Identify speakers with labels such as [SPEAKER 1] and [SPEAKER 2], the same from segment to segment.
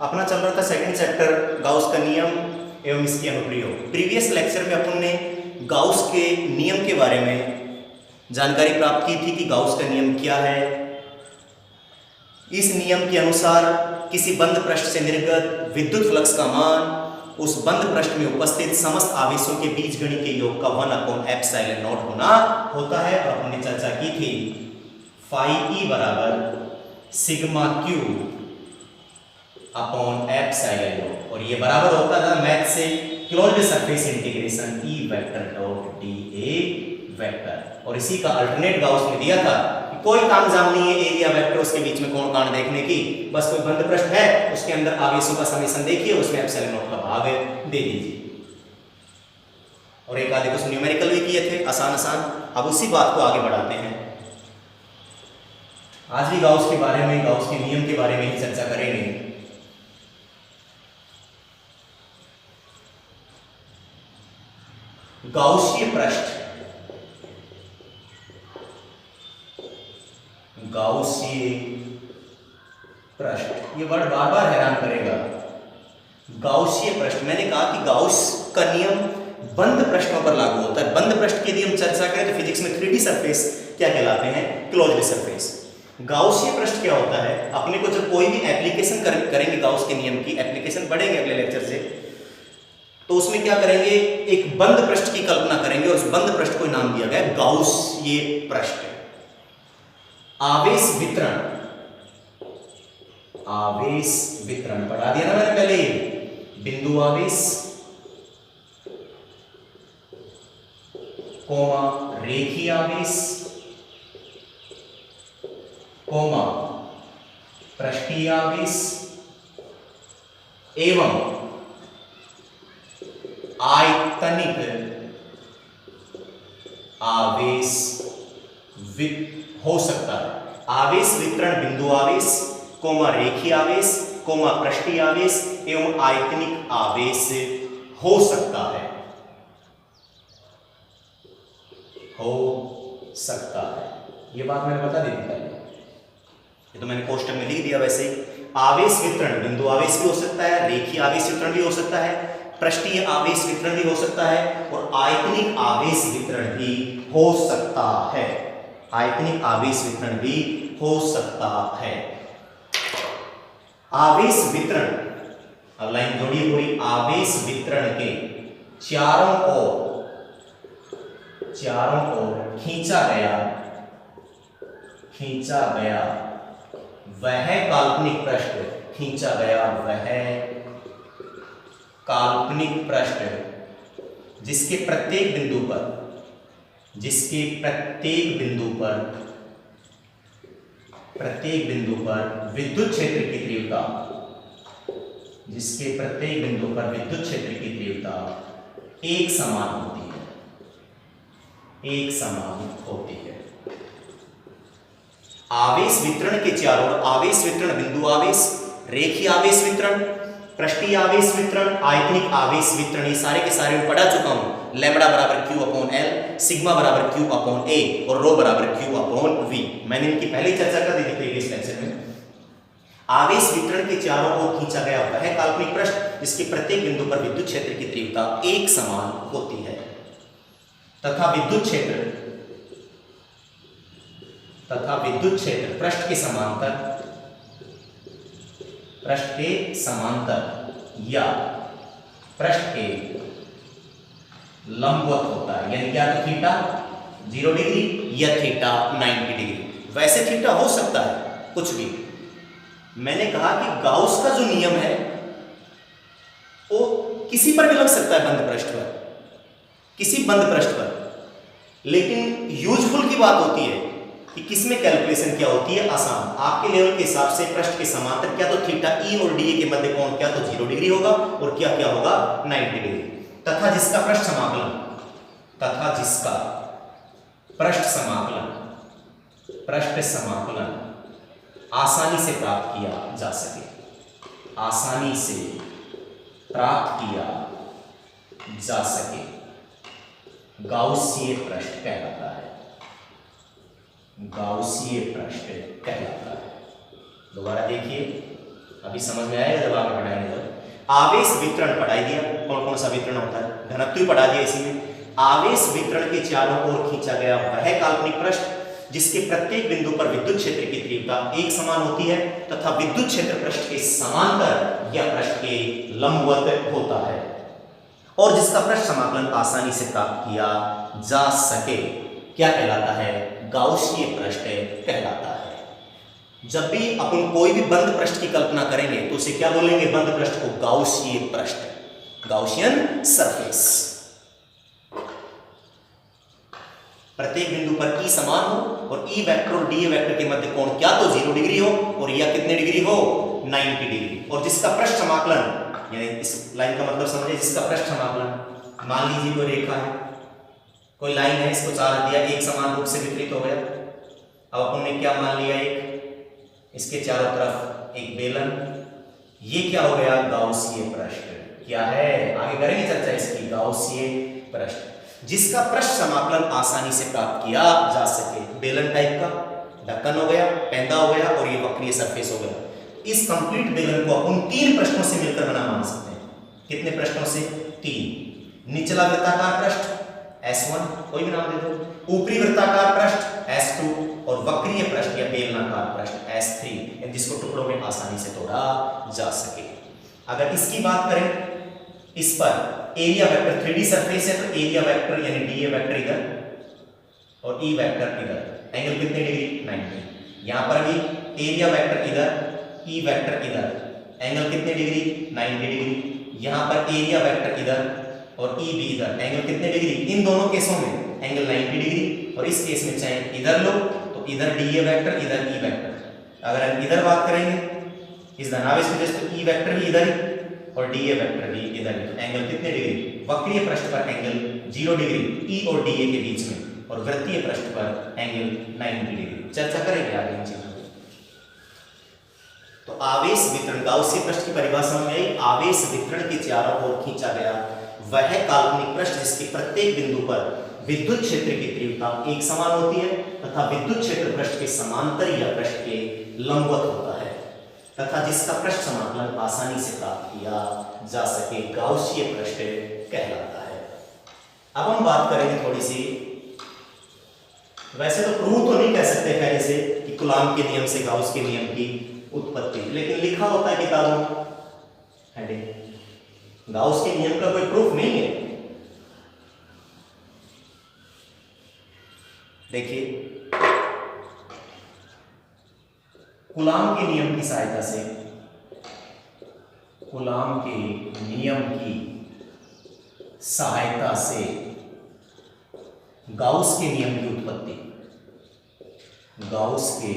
[SPEAKER 1] अपना चल रहा था सेकंड चैप्टर गाउस का नियम एवं इसके अनुप्रयोग। प्रीवियस लेक्चर में अपन ने गाउस के नियम के बारे में जानकारी प्राप्त की थी कि गाउस का नियम क्या है। इस नियम के अनुसार किसी बंद पृष्ठ से निर्गत विद्युत फ्लक्स का मान उस बंद पृष्ठ में उपस्थित समस्त आवेशों के बीजगणितीय योग का 1/ε0 होना होता है। और हमने चर्चा की थी फाई ई बराबर सिग्मा क्यू अपॉन ε0 और ये बराबर होता था मैथ से closed surface integration E vector dot D A vector. और इसी का अल्टरनेट गाउस ने दिया था कि कोई काम जाम नहीं है एरिया वेक्टर्स के बीच में कोण कांड देखने की, बस कोई बंद पृष्ठ है उसके अंदर आवेशों का समीकरण देखिए, उसमें ε0 का भाग दे दीजिए। और एक आधे कुछ न्यूमेरिकल भी किए थे आसान आसान। अब उसी बात को आगे बढ़ाते हैं। आज भी गाउस के बारे में, गाउस के नियम के बारे में ही चर्चा करेंगे। गाउसीय पृष्ठ, गाउसीय पृष्ठ, ये वर्ड बार बार हैरान करेगा। गाउसीय पृष्ठ, मैंने कहा कि गाउस का नियम बंद पृष्ठों पर लागू होता है। बंद पृष्ठ की यदि हम चर्चा करें तो फिजिक्स में 3D सरफेस क्या कहलाते हैं? Closed surface. गाउसीय पृष्ठ क्या होता है? अपने को जब कोई भी एप्लीकेशन करेंगे गाउस के नियम की, एप्लीकेशन पढ़ेंगे अगले लेक्चर से, तो उसमें क्या करेंगे, एक बंद पृष्ठ की कल्पना करेंगे और उस बंद पृष्ठ को नाम दिया गया गाउसीय पृष्ठ। आवेश वितरण, आवेश वितरण पढ़ा दिया ना मैंने पहले, बिंदु आवेश कोमा रेखीय आवेश कोमा पृष्ठीय आवेश एवं आयतनिक आवेश हो सकता है। आवेश वितरण बिंदु आवेश कोमा रेखीय आवेश कोमा पृष्ठीय आवेश एवं आयतनिक आवेश हो सकता है, हो सकता है। यह बात मैंने बता दी थी पहले, ये तो मैंने कोष्टक में लिख दिया। वैसे आवेश वितरण बिंदु आवेश भी हो सकता है, रेखीय आवेश वितरण भी हो सकता है, पृष्ठीय आवेश वितरण भी हो सकता है और आयतनिक आवेश वितरण भी हो सकता है। आयतनिक आवेश वितरण भी हो सकता है। आवेश वितरण, अब लाइन जोड़िए पूरी, आवेश वितरण के चारों ओर खींचा गया वह काल्पनिक पृष्ठ, खींचा गया वह काल्पनिक पृष्ठ जिसके प्रत्येक बिंदु पर विद्युत क्षेत्र की तीव्रता, जिसके प्रत्येक बिंदु पर विद्युत क्षेत्र की तीव्रता एक समान होती है। आवेश वितरण के चारों ओर आवेश वितरण बिंदु आवेश, रेखीय आवेश वितरण, पृष्ठीय आवेश वितरण, आयतनिक आवेश वितरण, ये सारे के सारे मैं पढ़ा चुका हूं। लैम्बडा बराबर Q अपॉन L, सिग्मा बराबर Q अपॉन A और रो बराबर Q अपॉन V। मैंने इनकी पहले चर्चा कर दी थी प्रीवियस लेक्चर में। आवेश वितरण के चारों ओर खींचा गया वह काल्पनिक पृष्ठ जिसके प्रत्येक बिंदु पर विद्युत क्षेत्र की तीव्रता एक समान होती है तथा विद्युत क्षेत्र पृष्ठ के समांतर या पृष्ठ के लंबवत होता है। यानी क्या, तो थीटा 0 डिग्री या थीटा 90 डिग्री। वैसे थीटा हो सकता है कुछ भी। मैंने कहा कि गाउस का जो नियम है वो किसी पर भी लग सकता है, बंद पृष्ठ पर, किसी बंद पृष्ठ पर। लेकिन यूजफुल की बात होती है कि किसमें कैलकुलेशन क्या होती है, आसान। आपके लेवल के हिसाब से पृष्ठ के समांतर क्या तो थीटा ई और डी के मध्य कोण क्या तो 0 डिग्री होगा और क्या क्या होगा 90 डिग्री। तथा जिसका पृष्ठ समाकलन आसानी से प्राप्त किया जा सके गाउसीय पृष्ठ कहलाता है। दोबारा देखिए, अभी समझ में आएगा जब आगे पढ़ाएंगे। जब आवेश वितरण पढ़ाई दिया, कौन कौन सा वितरण होता है, घनत्व पढ़ा दिया इसी में। आवेश वितरण के चारों ओर खींचा गया वह काल्पनिक पृष्ठ जिसके प्रत्येक बिंदु पर विद्युत क्षेत्र की तीव्रता एक समान होती है तथा विद्युत क्षेत्र पृष्ठ के समांतर या पृष्ठ के लंबवत होता है और जिसका पृष्ठ समाकलन आसानी से प्राप्त किया जा सके, क्या कहलाता है, गाउसीय पृष्ठ कहलाता है। जब भी अपन कोई भी बंद पृष्ठ की कल्पना करेंगे तो उसे क्या बोलेंगे, बंद पृष्ठ को गाउसीय पृष्ठ, गाउसियन सरफेस। प्रत्येक बिंदु पर ई समान हो और ई वेक्टर और डी वेक्टर के मध्य कोण क्या तो 0 डिग्री हो और या कितने डिग्री हो, 90 डिग्री, और जिसका पृष्ठ समाकलन, यानी इस लाइन का मतलब समझिए, जिसका पृष्ठ समाकलन, मान लीजिए कोई रेखा है, कोई लाइन है, इसको चार दिया, एक समान रूप से वितरित हो गया। अब अपन ने क्या मान लिया, एक इसके चारों तरफ एक बेलन, ये क्या हो गया, गाउसीय पृष्ठ। क्या है, आगे करेंगे चर्चा इसकी, गाउसीय पृष्ठ जिसका पृष्ठ समाकलन आसानी से प्राप्त किया जा सके। बेलन टाइप का ढक्कन हो गया, पैंदा हो गया और ये वक्रीय सरफेस हो गया। इस कंप्लीट बेलन को अपन 3 पृष्ठों से मिलकर बना मान सकते हैं। कितने पृष्ठों से, 3। निचला वृत्ताकार पृष्ठ S1, कोई भी नाम दे दो, ऊपरी वृत्ताकार पृष्ठ S2 और वक्रीय पृष्ठ या बेलनाकार पृष्ठ S3, जिसको टुकड़ों में आसानी से तोड़ा जा सके। अगर इसकी बात करें, इस पर एरिया वेक्टर 3D सरफेस है तो एरिया वेक्टर यानी DA वेक्टर इधर और E वेक्टर इधर, एंगल कितने डिग्री, 90। यहां पर भी एरिया वेक्टर इधर, E वेक्टर इधर, एंगल कितने डिग्री, 90 डिग्री। यहां पर एरिया वेक्टर इधर और E भी इधर, एंगल कितने डिग्री, इन दोनों केसों में एंगल 90 डिग्री। और इस केस में चाहे इधर लो तो इधर DA वेक्टर, इधर E वेक्टर। अगर हम इधर बात करेंगे इस धनावेश की वजह से, तो E वेक्टर भी इधर ही और DA वेक्टर भी इधर ही, तो एंगल कितने डिग्री, वक्रीय पृष्ठ पर एंगल 0 डिग्री E और DA के बीच में और वृत्तीय पृष्ठ पर एंगल 90 डिग्री। चर्चा करेंगे आगे इन चीजों की। तो आवेश वितरण, गाउसीय पृष्ठ की परिभाषा में आई, आवेश वितरण के चारों ओर खींचा गया वह काल्पनिक पृष्ठ जिसके प्रत्येक बिंदु पर विद्युत क्षेत्र की तीव्रता एक समान होती है तथा विद्युत क्षेत्र पृष्ठ के समांतर या पृष्ठ के लंबवत होता है तथा जिसका पृष्ठ समाकलन आसानी से प्राप्त किया जा सके, गाउसीय पृष्ठ कहलाता है। अब हम बात करेंगे थोड़ी सी, वैसे तो प्रूव तो नहीं कह सकते पहले से कि कूलॉम के नियम से गाउस के नियम की उत्पत्ति, लेकिन लिखा होता है किताबों में, हेडिंग, गाउस के नियम का कोई प्रूफ नहीं है। देखिए, कूलॉम के नियम की सहायता से, कूलॉम के नियम की सहायता से गाउस के नियम की उत्पत्ति, गाउस के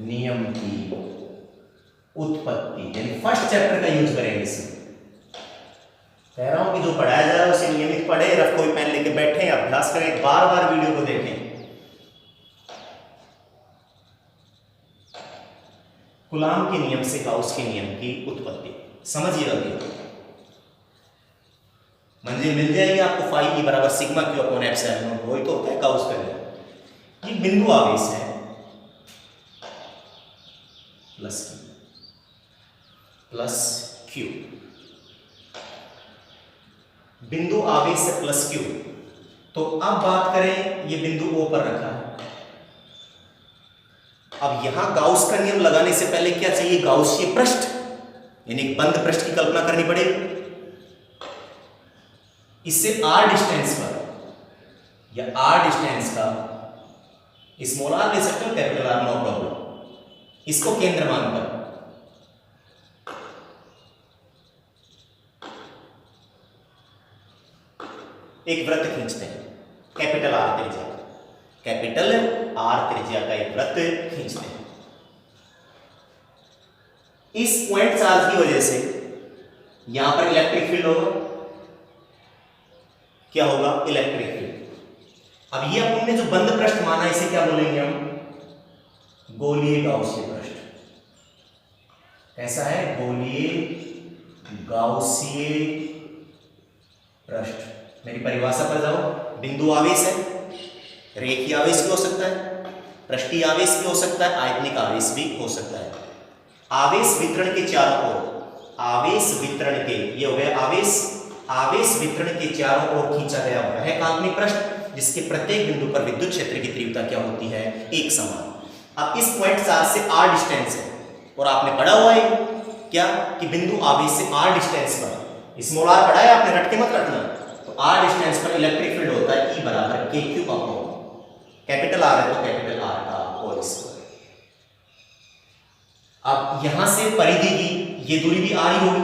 [SPEAKER 1] नियम की उत्पत्ति यानी फर्स्ट चैप्टर का यूज करेंगे इसमें। कह रहा हूं कि जो पढ़ाया जा रहा है उसे नियमित पढ़े, रफ कोई पेन लेके बैठे, अभ्यास करें, बार बार वीडियो को देखें। कूलॉम के नियम से गाउस के नियम की उत्पत्ति समझिएगा। मंजिल मिल जाएगी आपको, फाई ई बराबर सिग्मा क्यू अपॉन एप्सिलॉन, वही तो होता है गाउस का नियम। ये बिंदु आवेश है प्लस क्यू, बिंदु आवेश से प्लस क्यू। तो अब बात करें, ये बिंदु ओ पर रखा है। अब यहां गाउस का नियम लगाने से पहले क्या चाहिए, गाउसीय पृष्ठ यानी बंद पृष्ठ की कल्पना करनी पड़ेगी। इससे r डिस्टेंस पर या r डिस्टेंस का स्मॉल r ले सकते हो, कैपिटल R, नो प्रॉब्लम। इसको केंद्र मानकर एक वृत्त खींचते हैं, कैपिटल R त्रिज्या, कैपिटल R त्रिज्या का एक वृत्त खींचते हैं। इस पॉइंट चार्ज की वजह से यहां पर इलेक्ट्रिक फील्ड होगा, क्या होगा, इलेक्ट्रिक फील्ड। अब ये अपन ने जो बंद पृष्ठ माना, इसे क्या बोलेंगे हम, गोलीय गाउसीय पृष्ठ। कैसा है, गोलीय गाउसीय पृष्ठ। मेरी परिभाषा पर जाओ, बिंदु आवेश है, रेखीय आवेश भी हो सकता है, पृष्ठीय आवेश भी हो सकता है, आयतनिक आवेश भी हो सकता है। आवेश वितरण के चारों ओर, आवेश वितरण के, ये हो गया आवेश वितरण के चारों ओर खींचा गया वह काल्पनिक पृष्ठ जिसके प्रत्येक बिंदु पर विद्युत क्षेत्र की तीव्रता क्या होती है, एक समान। अब इस पॉइंट चार्ज से r डिस्टेंस है और आपने पढ़ा हुआ है क्या कि बिंदु आवेश से r डिस्टेंस पर, स्मॉल r पढ़ा है आपने, रट के मत रखना। तो r डिस्टेंस पर इलेक्ट्रिक फील्ड होता है E बराबर kq अपॉन कैपिटल R है तो कैपिटल R का होल स्क्वायर। अब यहां से परिधि की ये दूरी भी r ही होगी,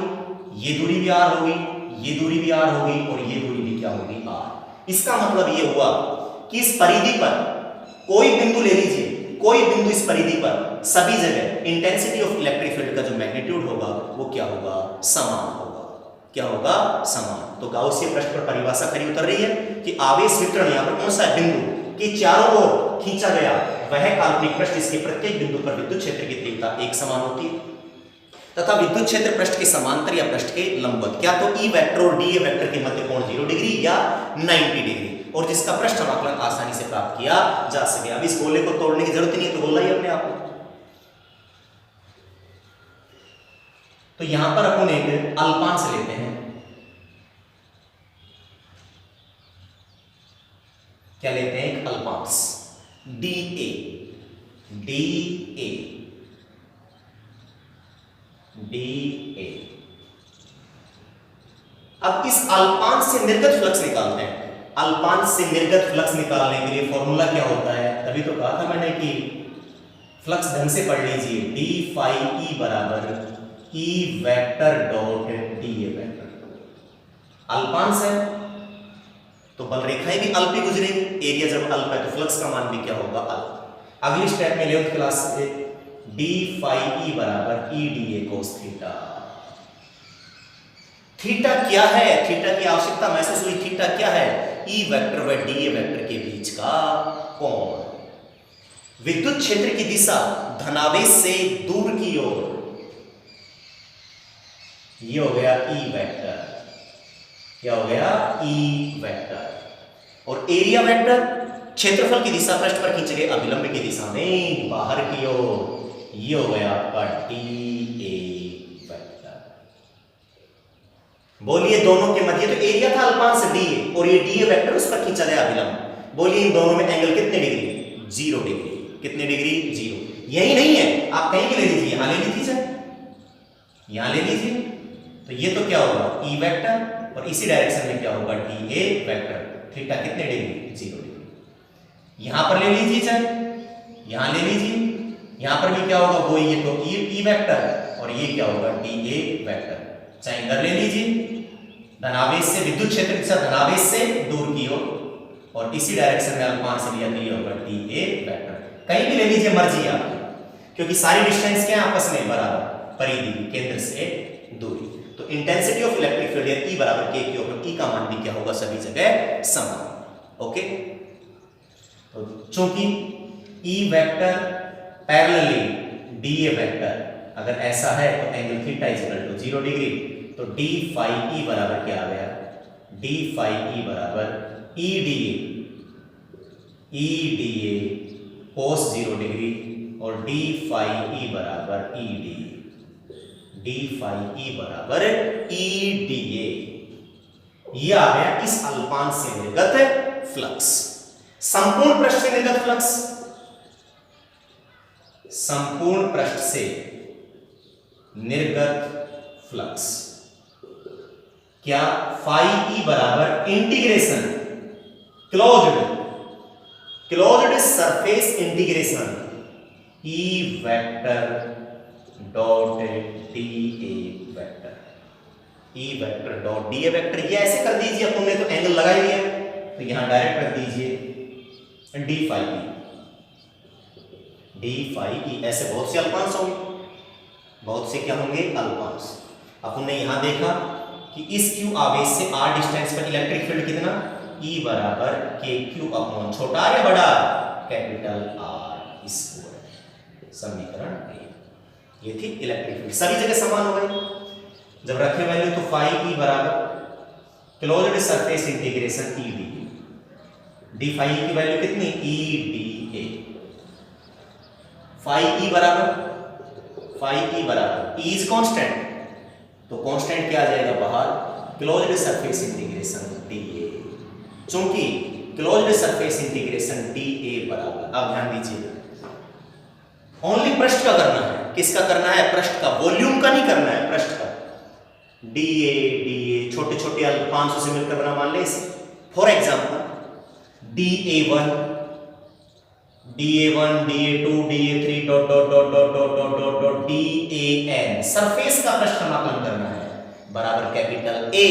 [SPEAKER 1] ये दूरी भी r होगी, ये दूरी भी r होगी और ये दूरी भी क्या होगी, r। इसका मतलब ये हुआ कि इस परिधि पर कोई बिंदु ले लीजिए, कोई बिंदु इस परिधि पर, सभी जगह इंटेंसिटी ऑफ इलेक्ट्रिक फील्ड का जो मैग्नीट्यूड होगा वो क्या होगा, समान होगा। क्या होगा, समान। तो गाउसियन पृष्ठ पर परिभाषा खरी उतर रही है कि आवेश वितरण यहां पर कौन सा है, बिंदु के चारों ओर खींचा गया वह काल्पनिक पृष्ठ जिसके प्रत्येक बिंदु पर विद्युत क्षेत्र की तीव्रता एक समान होती है तथा विद्युत क्षेत्र पृष्ठ के समांतर या पृष्ठ के लंबवत, क्या तो E वेक्टर और DA वेक्टर के मध्य कोण 0 डिग्री या 90 डिग्री, और जिसका पृष्ठ समाकलन आसानी से प्राप्त किया जा सके। अब इस गोले को तोड़ने की जरूरत नहीं है, तो गोला ही अपने आप को। तो यहां पर अपन एक अल्पांश लेते हैं, क्या लेते हैं, एक अल्पांश DA, DA, DA। अब इस अल्पांश से निर्गत फ्लक्स निकालते हैं। अल्पांश से निर्गत फ्लक्स निकालने के लिए फॉर्मूला क्या होता है, तभी तो कहा था मैंने कि फ्लक्स ढंग से पढ़ लीजिए, d फाई E बराबर E vector dot DA vector. अल्पांश है तो बल रेखाएं भी अल्प ही गुजरेंगी, एरिया जब अल्प है तो फ्लक्स का मान भी क्या होगा, अल्प। अगली स्टेप में 11th क्लास से d फाई E बराबर E dA cos theta. Theta क्या है, थीटा की आवश्यकता महसूस हुई, थीटा क्या है, E वेक्टर व DA वेक्टर के बीच का कोण। विद्युत क्षेत्र की दिशा धनावेश से दूर की ओर, ये हो गया E वेक्टर, क्या हो गया, E वेक्टर। और एरिया वेक्टर क्षेत्रफल की दिशा पृष्ठ पर खींचे गए अभिलंब की दिशा में बाहर की ओर, ये हो गया आपका DA वेक्टर। बोलिए दोनों के मध्य, तो एरिया था अल्पांश DA और ये DA वेक्टर उस पर खींचा गया अभिलंब। बोलिए इन दोनों में एंगल कितने डिग्री, 0 डिग्री। कितने डिग्री, 0। यही नहीं है, आप कहीं भी ले लीजिए, यहां ले लीजिए, यहां ले लीजिए, तो ये तो क्या होगा, E वेक्टर, और इसी डायरेक्शन में क्या होगा, DA वेक्टर। थीटा कितने डिग्री, 0 डिग्री। यहां पर ले लीजिए, चाहे यहां ले लीजिए, यहां पर भी क्या होगा, वो ये तो E वेक्टर और ये क्या होगा, DA वेक्टर। चाहे इधर ले लीजिए, धनावेश से विद्युत क्षेत्र दिशा धनावेश से दूर की ओर, और इसी डायरेक्शन में अल्पांश से लिया तो ये होगा DA वेक्टर। कहीं भी ले लीजिए, मर्जी है आपकी, क्योंकि सारी डिस्टेंस क्या है आपस में बराबर, परिधि केंद्र से दूरी। तो intensity of electric field E बराबर k के ऊपर E का मान भी क्या होगा, सभी जगह समान। ओके, तो चूंकि E vector parallelly DA vector अगर ऐसा है तो angle theta is equal to 0 degree, तो d फाई E बराबर क्या आ गया, d फाई E बराबर E DA cos 0 डिग्री, और d फाई E बराबर E DA, d phi E बराबर E DA। ये आ गया इस अल्पांश से निर्गत फ्लक्स। संपूर्ण पृष्ठ से निर्गत फ्लक्स, संपूर्ण पृष्ठ से निर्गत फ्लक्स क्या, फाई E बराबर integration closed surface integration E vector dot DA vector, E vector dot DA vector. ये ऐसे कर दीजिए, अपन ने तो एंगल लगा ही लिया, तो यहां डायरेक्ट कर दीजिए d फाई E। ऐसे बहुत से अल्पांश होंगे, बहुत से क्या होंगे, अल्पांश। अपन ने यहां देखा कि इस Q आवेश से r डिस्टेंस पर इलेक्ट्रिक फील्ड कितना, E बराबर KQ अपॉन छोटा r या बड़ा, कैपिटल R स्क्वायर। समीकरण ये थी इलेक्ट्रिक फील्ड, सभी जगह समान हो गई। जब रखे वैल्यू तो फाई E बराबर closed surface integration E d phi की वैल्यू कितनी, E DA। फाई E बराबर फाई ई बराबर ई इज कांस्टेंट, तो कांस्टेंट क्या आ जाएगा बाहर, closed surface integration D A. चूंकि closed surface integration D A बराबर, अब ध्यान दीजिएगा, ओनली पृष्ठ का करना है। किसका करना है? पृष्ठ का, वॉल्यूम का नहीं करना है, पृष्ठ का। डी ए छोटे छोटे 500 से मिलकर बना, मान ले इसे। For example DA1, DA1, DA2, DA3 dot dot dot dot dot dot dot dot DAN, surface का पृष्ठ समाकलन करना है, बराबर कैपिटल A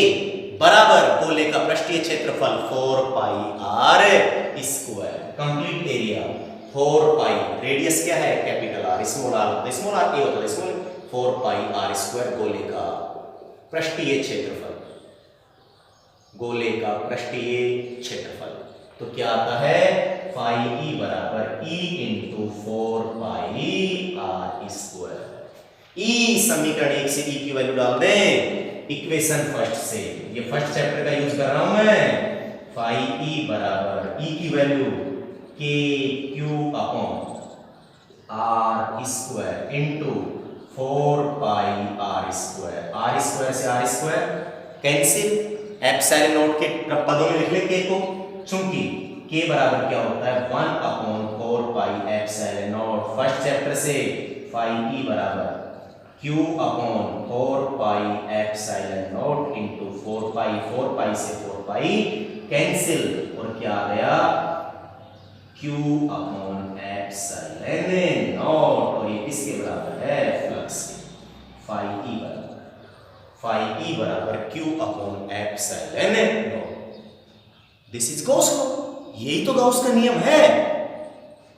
[SPEAKER 1] बराबर गोले का पृष्ठीय क्षेत्रफल 4 पाई r स्क्वायर, कंप्लीट एरिया 4 पाई, रेडियस क्या है? कैपिटल R, स्मॉल r होता है, स्मॉल r a होता है, स्मॉल 4 पाई r स्क्वायर गोले का पृष्ठीय क्षेत्रफल, गोले का पृष्ठीय क्षेत्रफल। तो क्या आता है? फाई ई बराबर ई इंटू 4 पाई r स्क्वायर। ई समीकरण 1 से ई की वैल्यू डाल दें इक्वेशन फर्स्ट से, ये फर्स्ट चैप्टर का यूज कर रहा हूं मैं। फाई ई बराबर ई की वैल्यू के Q upon r square into 4 पाई r स्क्वायर, r स्क्वायर से r square cancel, epsilon not के पदों में लिख ले k को, चूंकि k बराबर क्या होता है? 1 upon 4 pi epsilon not, first chapter से फाई ई बराबर q upon 4 pi epsilon not into 4 पाई से 4 पाई कैंसिल, और क्या आ गया? q अपॉन एप्सिलॉन नॉट, और ये किसके बराबर है? फ्लक्स के। फाई ई बराबर q upon epsilon not. This is Gauss law, यही तो गाउस का नियम है।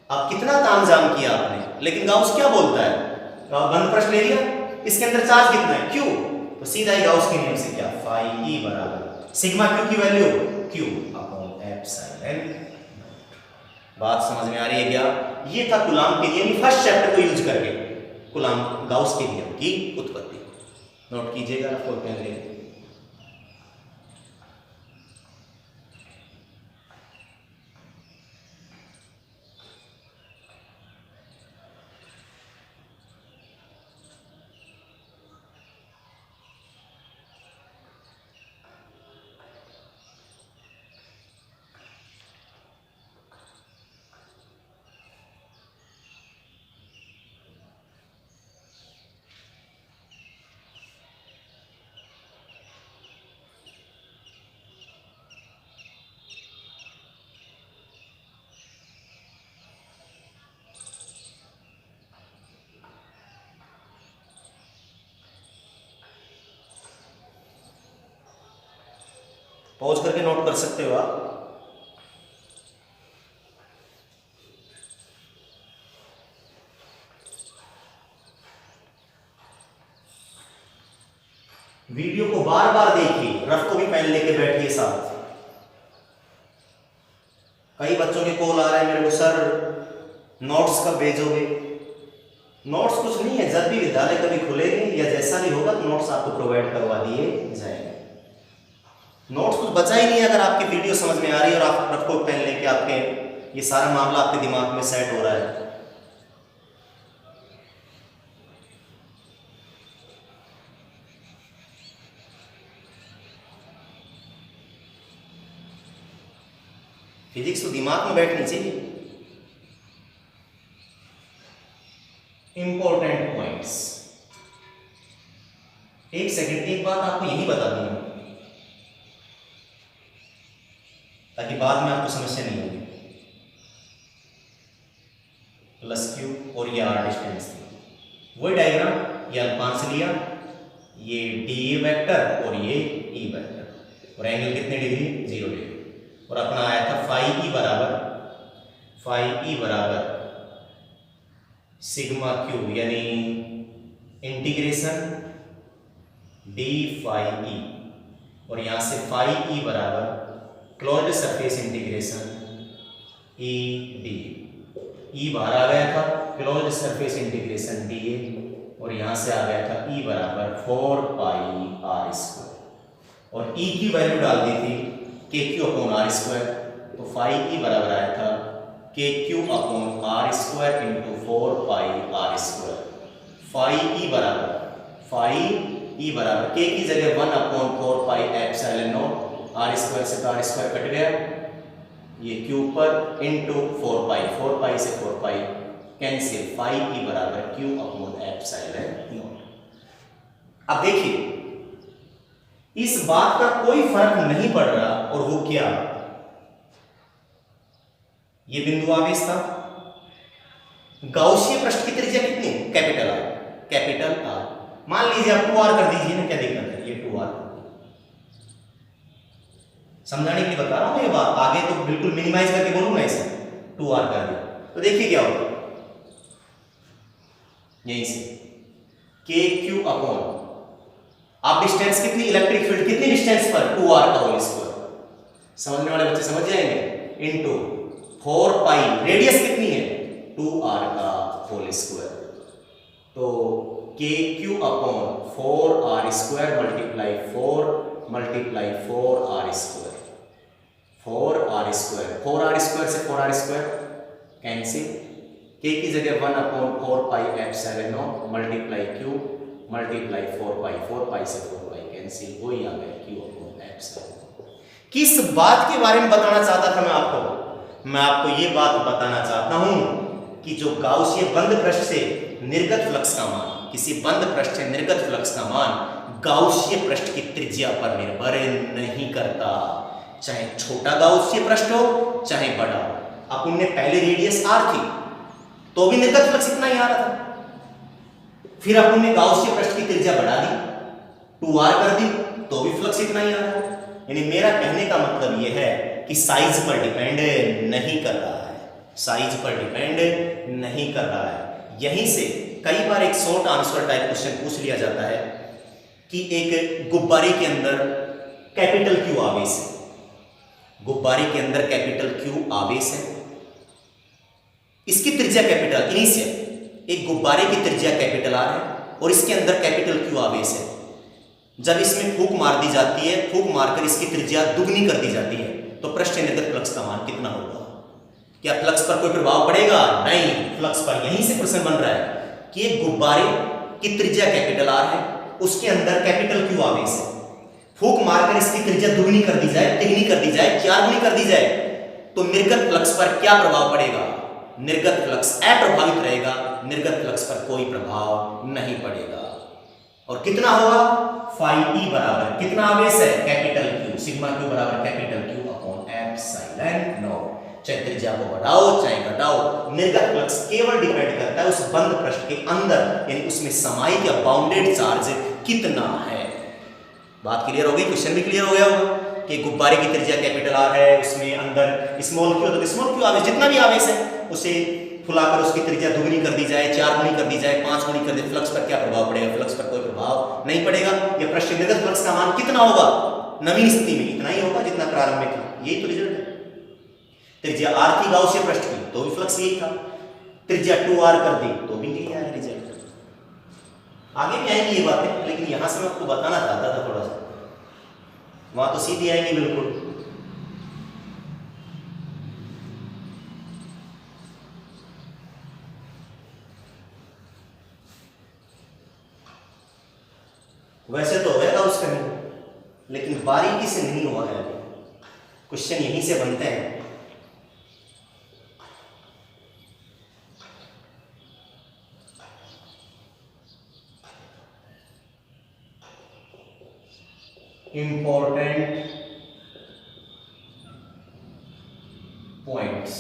[SPEAKER 1] अब कितना तामझाम किया आपने, लेकिन गाउस क्या बोलता है? बंद पृष्ठ ले लिया, इसके अंदर चार्ज कितना है? q, तो सीधा ही गाउस के नियम से क्या? फाई ई बराबर सिग्मा q की वैल्यू q अपॉन एप्सिलॉन। बात समझ में आ रही है क्या? ये था कूलाम के नियम, फर्स्ट चैप्टर को यूज करके कूलाम गाउस के नियम की उत्पत्ति। नोट कीजिएगा, आपको पेन ले। पॉज करके नोट कर सकते हो आप। वीडियो को बार बार देखिए, रफ को भी पेन लेके बैठिए साथ। कई बच्चों के कॉल आ रहे हैं मेरे को, सर नोट्स कब भेजोगे? नोट्स कुछ नहीं है, जब भी विद्यालय कभी खुलेंगे या जैसा भी होगा तो नोट्स आपको प्रोवाइड करवा दिए जाएंगे। नोट्स कुछ बचा ही नहीं है अगर आपकी वीडियो समझ में आ रही है और आप रफ को पेन लेके आपके ये सारा मामला आपके दिमाग में सेट हो रहा है। फिजिक्स तो दिमाग में बैठनी चाहिए। इंपॉर्टेंट पॉइंट्स, एक सेकंड, एक बात आपको यही बता दूंगा ताकि बाद में आपको समस्या नहीं होगी। प्लस क्यू और ये आर डिस्टेंस थी, वही डायग्राम, ये अल्पांश लिया, ये डी वेक्टर और ये ई वेक्टर, और एंगल कितने डिग्री? 0 डिग्री। और अपना आया था फाई ई बराबर सिग्मा क्यू, यानी इंटीग्रेशन डी फाई ई, और यहां से फाई ई बराबर closed surface integration E D. E बाहर आ गया था, closed surface integration D A, और यहां से आ गया था ई बराबर 4 पाई आर स्क्वायर, और ई की वैल्यू डाल दी थी K Q upon R square, तो फाई ई बराबर आया था K Q upon R square into 4 pi R square. Phi बराबर के की जगह 1/4 pi epsilon naught R square से तो आर स्क्वायर कट गया, ये क्यू पर इंटू 4 पाई से 4 पाई कैंसिल, फाई बराबर क्यू अपॉन एप्सिलॉन नॉट। अब देखिए इस बात का कोई फर्क नहीं पड़ रहा, और वो क्या, ये बिंदु आवेश था, गाउसियन पृष्ठ की त्रिज्या कितनी, कैपिटल आर, मान लीजिए आप 2r कर दीजिए ना, क्या दिक्कत है, ये 2r समझाने के लिए बता रहा हूं ये बात, आगे तो बिल्कुल मिनिमाइज करके बोलूंगा इसे, 2r कर दिया तो देखिए क्या होगा, यहीं से के क्यू अपॉन, आप डिस्टेंस कितनी, इलेक्ट्रिक फील्ड कितनी डिस्टेंस पर, 2r का होल स्क्वायर, समझने वाले बच्चे समझ जाएंगे, इनटू 4 पाई, रेडियस कितनी है 2r का होल स्क्वायर, तो के Q upon 4r square multiply 4r square, 4r square से 4r स्क्वायर कैंसिल, के की जगह 1/4 pi epsilon not multiply Q multiply 4 पाई से 4 पाई कैंसिल, वही आ गया क्यू अपॉन एप्सिलॉन। किस बात के बारे में बताना चाहता था मैं आपको ये बात बताना चाहता हूं कि जो गाउसियन बंद पृष्ठ से निर्गत फ्लक्स का मान, किसी बंद पृष्ठ से निर्गत फ्लक्स का मान गाउसियन पृष्ठ की त्रिज्या पर निर्भर नहीं करता, चाहे छोटा गाउसियन पृष्ठ हो चाहे बड़ा। अपन ने पहले रेडियस r थी तो भी निर्गत फ्लक्स इतना ही आ रहा था, फिर अपन ने गाउसियन पृष्ठ की त्रिज्या बढ़ा दी 2r कर दी तो भी फ्लक्स इतना ही आ रहा है। यानी मेरा कहने का मतलब यह है कि साइज पर डिपेंड नहीं कर रहा है, साइज पर डिपेंड नहीं कर रहा है। यहीं से कई बार एक शॉर्ट आंसर टाइप क्वेश्चन पूछ लिया जाता है कि एक गुब्बारे के अंदर कैपिटल क्यू आवेश है, गुब्बारे के अंदर कैपिटल क्यू आवेश है, इसकी त्रिज्या कैपिटल इनिशियल, एक गुब्बारे की त्रिज्या कैपिटल आर है और इसके अंदर कैपिटल क्यू आवेश है। जब इसमें फूंक मार दी जाती है, फूंक मारकर इसकी त्रिज्या दुगनी कर दी जाती है, तो पृष्ठ निर्गत फ्लक्स का मान कितना होगा? क्या फ्लक्स पर कोई प्रभाव पड़ेगा? नहीं, फ्लक्स पर यहीं से प्रश्न बन रहा है कि एक गुब्बारे की त्रिज्या कैपिटल आर है, उसके अंदर कैपिटल क्यू आवेश है, फूंक मारकर इसकी त्रिज्या दुगनी कर दी जाए, तिगनी कर दी जाए, 4 गुनी कर दी जाए, तो निर्गत फ्लक्स पर क्या प्रभाव पड़ेगा? निर्गत फ्लक्स अप्रभावित रहेगा, निर्गत फ्लक्स पर कोई प्रभाव नहीं पड़ेगा। और कितना होगा? फाई ई बराबर कितना आवेश है? कैपिटल क्यू, सिग्मा क्यू बराबर capital Q upon epsilon not. चाहे त्रिज्या को बढ़ाओ चाहे घटाओ, निर्गत फ्लक्स केवल डिपेंड करता है उस बंद पृष्ठ के अंदर, यानी उसमें समाहित या बाउंडेड चार्ज कितना है। बात क्लियर हो गई? क्वेश्चन भी क्लियर हो गया होगा कि गुब्बारे की त्रिज्या कैपिटल आर है, उसमें अंदर स्मॉल क्यू, तो स्मॉल क्यू आवेश जितना भी आवेश है उसे फुलाकर उसकी त्रिज्या दुगनी कर दी जाए, 4 गुनी कर दी जाए, 5 गुनी कर दे, फ्लक्स पर क्या प्रभाव पड़ेगा? फ्लक्स पर कोई प्रभाव नहीं पड़ेगा। यह पृष्ठ निर्गत फ्लक्स का मान कितना होगा? नवीन स्थिति में इतना ही होगा जितना प्रारंभ में था। यही तो रिजल्ट है। त्रिज्या r थी गाउसियन पृष्ठ की, तो भी फ्लक्स यही था। त्रिज्या 2r कर दी तो भी यही आया रिजल्ट। आगे भी आएंगी ये बातें, लेकिन यहां से मैं आपको बताना चाहता था थोड़ा सा, वहां तो सीधी आएंगी बिल्कुल। वैसे तो होगा उसका नहीं, लेकिन बारीकी से नहीं हुआ है। क्वेश्चन यहीं से बनते हैं। Important points,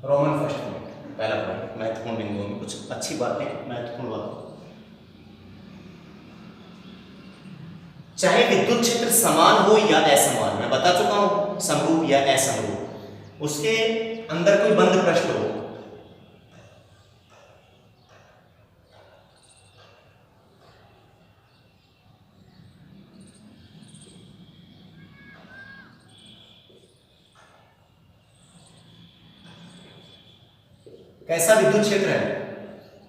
[SPEAKER 1] Roman first point, पहला पॉइंट, महत्वपूर्ण बिंदुओं में कुछ अच्छी बातें, महत्वपूर्ण बातें। चाहे विद्युत क्षेत्र समान हो या असमान, मैं बता चुका हूं, समरूप या असमरूप, उसके अंदर कोई बंद पृष्ठ हो, कैसा विद्युत क्षेत्र है?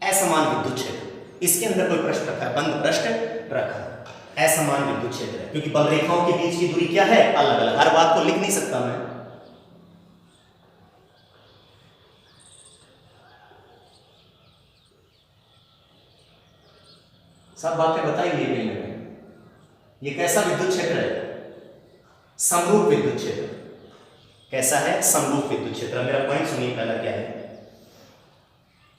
[SPEAKER 1] असमान विद्युत क्षेत्र। इसके अंदर कोई पृष्ठ रखा है, बंद पृष्ठ रखा है, असमान विद्युत क्षेत्र है, क्योंकि बल रेखाओं के बीच की दूरी क्या है? अलग अलग। हर बात को लिख नहीं सकता मैं। सब बातें बताइए कहीं ना कहीं। ये कैसा विद्युत क्षेत्र है? समरूप विद्युत क्षेत्र। कैसा है? समरूप विद्युत क्षेत्र। मेरा पॉइंट सुनिए पहला क्या है।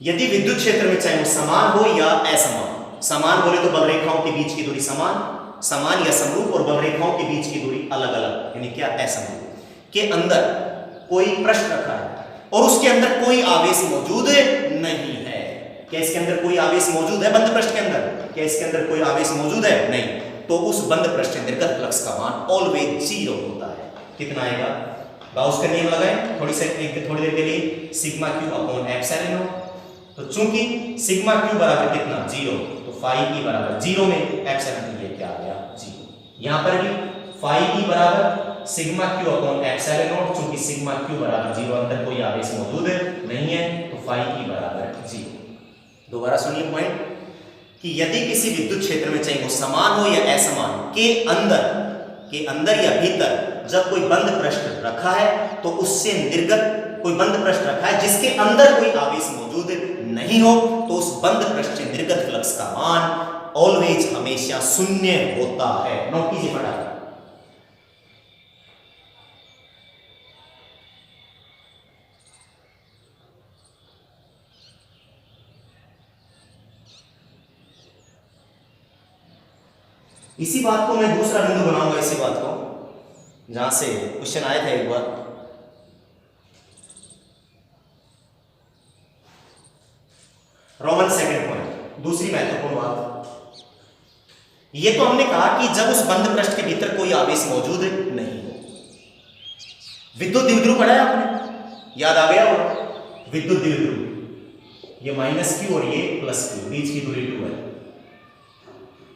[SPEAKER 1] यदि विद्युत क्षेत्र में चाहे वो समान हो या असमान, समान बोले तो बल रेखाओं के बीच की दूरी समान, समान या समरूप, और बल रेखाओं के बीच की दूरी अलग अलग, यानी क्या? असमान के अंदर कोई पृष्ठ रखा है और उसके अंदर कोई आवेश मौजूद नहीं है। क्या इसके अंदर कोई आवेश मौजूद है? बंद पृष्ठ के अंदर क्या इसके अंदर कोई आवेश मौजूद है? नहीं। तो उस बंद पृष्ठ के निर्गत फ्लक्स का मान ऑलवेज 0 होता है। कितना आएगा? गाउस का नियम लगाएं थोड़ी देर के लिए, sigma Q upon epsilon not. तो चूंकि सिग्मा क्यू बराबर कितना? 0, तो फाई ई बराबर 0 में एप्सिलॉन ये क्या आ गया? 0। यहां पर भी फाई ई बराबर sigma Q upon epsilon not, चूंकि सिग्मा क्यू बराबर 0, अंदर कोई आवेश मौजूद नहीं है, तो फाई ई बराबर 0। दोबारा सुनिए पॉइंट कि यदि किसी विद्युत क्षेत्र में चाहे वो समान हो या असमान के अंदर या भीतर जब कोई बंद पृष्ठ रखा है तो उससे निर्गत कोई बंद पृष्ठ रखा है जिसके अंदर कोई आवेश मौजूद नहीं हो, तो उस बंद पृष्ठ से निर्गत फ्लक्स का मान ऑलवेज हमेशा 0 होता है। नोट कीजिए फटाफट। इसी बात को मैं दूसरा बिंदु बनाऊंगा, इसी बात को जहां से क्वेश्चन आया था एक बार। रोमन सेकंड पॉइंट, दूसरी महत्वपूर्ण बात। ये तो हमने कहा कि जब उस बंद पृष्ठ के भीतर कोई आवेश मौजूद नहीं हो। विद्युत द्विध्रुव पढ़ा है आपने? याद आ गया होगा विद्युत द्विध्रुव। ये माइनस क्यू और ये प्लस क्यू, बीच की दूरी 2 है।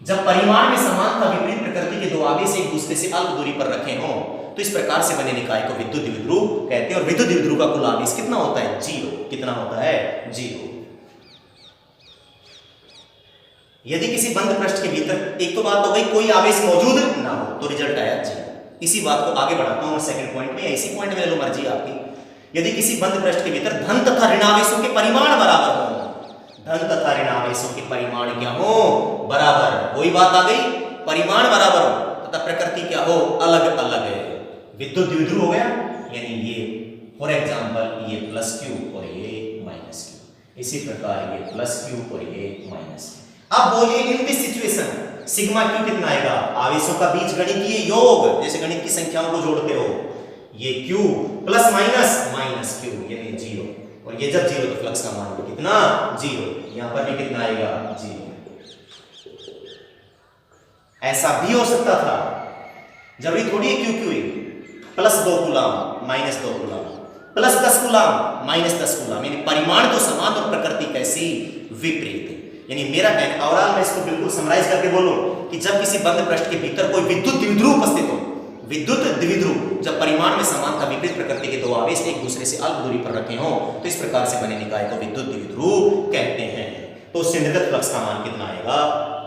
[SPEAKER 1] जब परिमाण में समानता विपरीत प्रकृति के दो आवेश एक दूसरे से अल्प दूरी पर रखे हों तो इस प्रकार से बने निकाय को विद्युत द्विध्रुव कहते हैं। और विद्युत द्विध्रुव का कुल आवेश कितना होता है? 0। कितना होता है? 0। यदि किसी बंद पृष्ठ के भीतर, एक तो बात हो गई कोई आवेश मौजूद ना हो, तो रिजल्ट आया 0। इसी बात को आगे बढ़ाता हूं सेकंड पॉइंट में, इसी पॉइंट में ले लो, मर्जी आपकी। यदि किसी बंद पृष्ठ के भीतर धन तथा ऋणावेशों के परिमाण बराबर हो, धन तथा ऋणावेशों के परिमाण क्या हो? बराबर। कोई बात आ गई? परिमाण बराबर हो तथा प्रकृति क्या हो? अलग अलग है। विद्युत द्विध्रुव हो गया, यानी ये फॉर एग्जांपल ये प्लस क्यू और ये माइनस क्यू, इसी प्रकार ये प्लस क्यू और ये माइनस क्यू। अब बोलिए इन दिस सिचुएशन सिग्मा क्यू कितना आएगा? आवेशों का बीजगणितीय योग, जैसे गणित की संख्याओं को जोड़ते हो, ये Q plus minus minus Q यानी 0, और ये जब 0 तो फ्लक्स का मान भी कितना? 0। यहां पर भी कितना आएगा? 0। ऐसा भी हो सकता था, जरूरी थोड़ी है Q Q plus 2 coulomb minus 2 coulomb, plus 10 coulomb minus 10 coulomb, यानी परिमाण तो समान और प्रकृति कैसी? विपरीत। यानी मेरा कहना, और मैं इसको बिल्कुल समराइज करके बोलूं कि जब किसी बंद पृष्ठ के भीतर कोई विद्युत द्विध्रुव उपस्थित हो, विद्युत द्विध्रुव जब परिमाण में समानता विपरीत प्रकृति के दो आवेश एक दूसरे से अल्प दूरी पर रखे हों तो इस प्रकार से बने निकाय को विद्युत द्विध्रुव कहते हैं। तो उससे निर्गत फ्लक्स का मान कितना आएगा?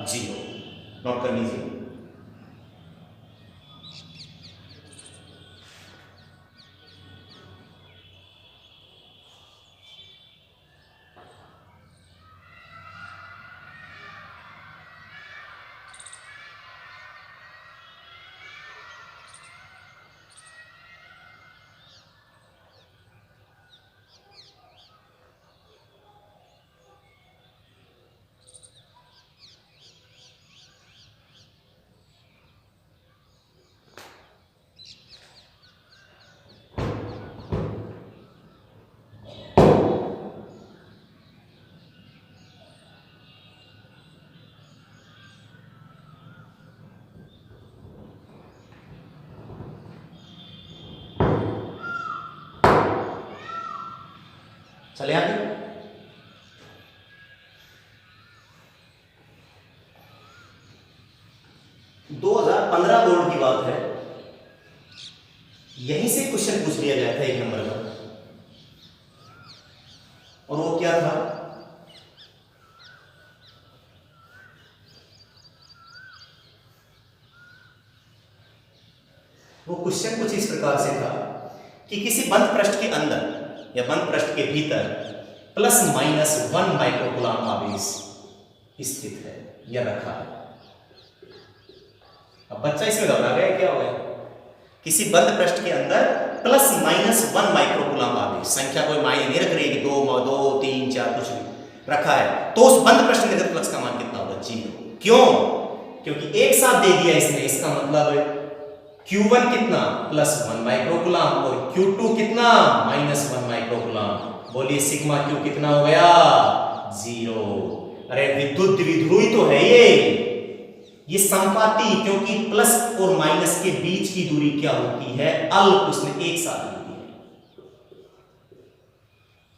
[SPEAKER 1] 0। नोट कर लीजिए। चले आगे। 2015 बोर्ड की बात है, यहीं से क्वेश्चन पूछ लिया गया था 1 नंबर का, और वो क्या था? वो क्वेश्चन कुछ इस प्रकार से था कि किसी बंद पृष्ठ के अंदर या बंद पृष्ठ के भीतर प्लस माइनस 1 माइक्रोकूलम आवेश स्थित है या रखा है। अब बच्चा इसमें घबरा गया, क्या हो गया? किसी बंद पृष्ठ के अंदर प्लस माइनस 1 माइक्रोकूलम आ गई, संख्या कोई मायने नहीं रख रही कि 2 3 4 कुछ भी रखा है, तो उस बंद पृष्ठ निर्गत फ्लक्स का मान कितना होगा? 0। क्यों? क्योंकि एक साथ दे दिया इसने, इसका मतलब Q1 कितना? प्लस 1 माइक्रोकूलम, और Q2 कितना? Minus 1 microcoulomb. बोलिए सिग्मा Q कितना हो गया? 0। अरे विद्युत द्विध्रुवी तो है ये संपाती, क्योंकि प्लस और माइनस के बीच की दूरी क्या होती है? अल्प, उसने एक साथ लिख दिया,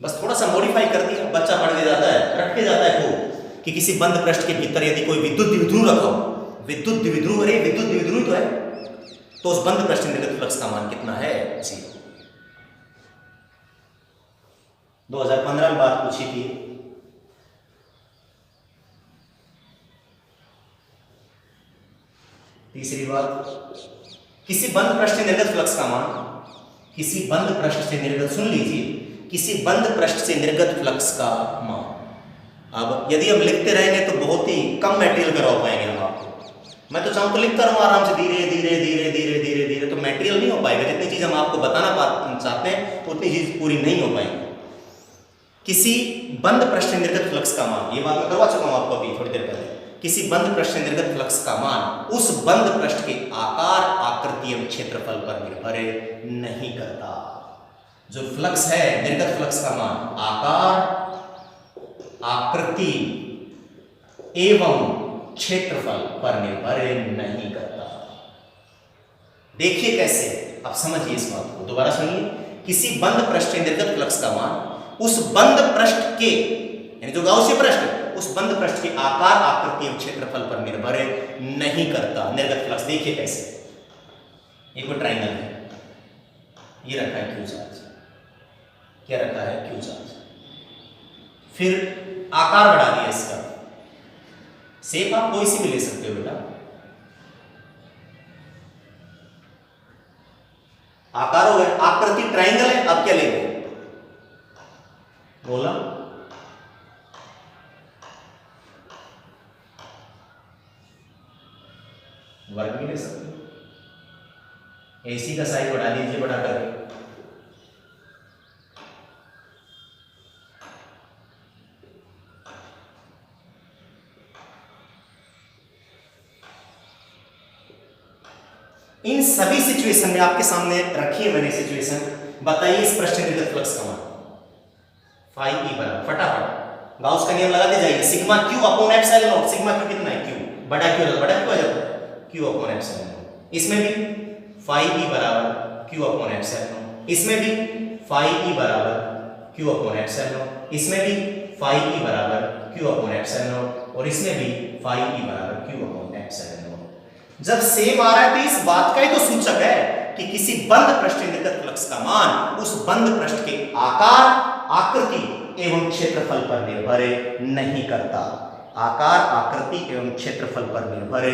[SPEAKER 1] बस थोड़ा सा मॉडिफाई कर दिया, बच्चा पढ़ के जाता है, रट के जाता है खूब कि किसी बंद पृष्ठ के भीतर यदि कोई विद्युत द्विध्रुव रखो, विद्युत द्विध्रुव, अरे विद्युत द्विध्रुव तो है, तो उस बंद पृष्ठ निर्गत फ्लक्स का मान कितना है? 0। 2015 में बात पूछी थी। तीसरी बात, किसी बंद पृष्ठ से निर्गत फ्लक्स का मान, किसी बंद पृष्ठ से निर्गत, सुन लीजिए, किसी बंद पृष्ठ से निर्गत फ्लक्स का मान। अब यदि हम लिखते रहेंगे तो बहुत ही कम मटेरियल करवा पाएंगे हम आपको। मैं तो चाहूँ तो लिखता रहूँ आराम से, धीरे धीरे धीरे धीरे धीरे धीरे, तो मटेरियल नहीं हो पाएगा। जितनी चीज हम आपको बताना चाहते हैं उतनी चीज पूरी नहीं हो पाएगी। किसी बंद पृष्ठ से निर्गत फ्लक्स का मान, ये बात मैं करवा चुका हूँ आपको अभी थोड़ी देर पहले। किसी बंद पृष्ठ से निर्गत फ्लक्स का मान उस बंद पृष्ठ के आकार, आकृति एवं क्षेत्रफल पर निर्भर नहीं करता। जो फ्लक्स है, निर्गत फ्लक्स का मान आकार, आकृति एवं क्षेत्रफल पर निर्भर नहीं करता। देखिए कैसे, अब समझिए इस बात को, दोबारा सुनिए। किसी बंद पृष्ठ से निर्गत फ्लक्स का मान उस बंद पृष्ठ के, यानी जो गाउसीय पृष्ठ, उस बंद पृष्ठ के आकार, आकृति एवं क्षेत्रफल पर निर्भर नहीं करता। निर्गत फ्लक्स देखिए कैसे, एक कोई ट्रायंगल है, ये रखा है क्यू चार्ज, क्या रखा है? Q charge. फिर आकार बढ़ा दिया इसका, शेप आप कोई सी भी ले सकते हो बेटा, आकार हो गया, आकृति ट्रायंगल है, अब क्या लेंगे? बोला वर्ग भी ले सकते हो, एसी का साइज बढ़ा लीजिए, बड़ा करके। इन सभी सिचुएशन में आपके सामने रखी है मैंने सिचुएशन, बताइए इस पृष्ठ निर्गत फ्लक्स का मान फाई ई बराबर, फटाफट गाउस का नियम लगाते जाइए, sigma Q upon epsilon not. Sigma Q कितना है? क्यू, बड़ा क्यू आ जाता है, क्यू अपॉन एप्सिलॉन नॉट। इसमें भी फाई ई बराबर क्यू अपॉन एप्सिलॉन नॉट, इसमें भी फाई ई बराबर क्यू अपॉन एप्सिलॉन नॉट, इसमें भी फाई ई बराबर क्यू अपॉन एप्सिलॉन नॉट, और इसमें भी फाई ई बराबर क्यू अपॉन एप्सिलॉन नॉट। जब सेम आ रहा है तो इस बात का ही तो सूचक है कि किसी बंद पृष्ठ निर्गत फ्लक्स का मान उस बंद पृष्ठ के आकार, आकृति एवं क्षेत्रफल पर निर्भर नहीं करता। आकार, आकृति एवं क्षेत्रफल पर निर्भर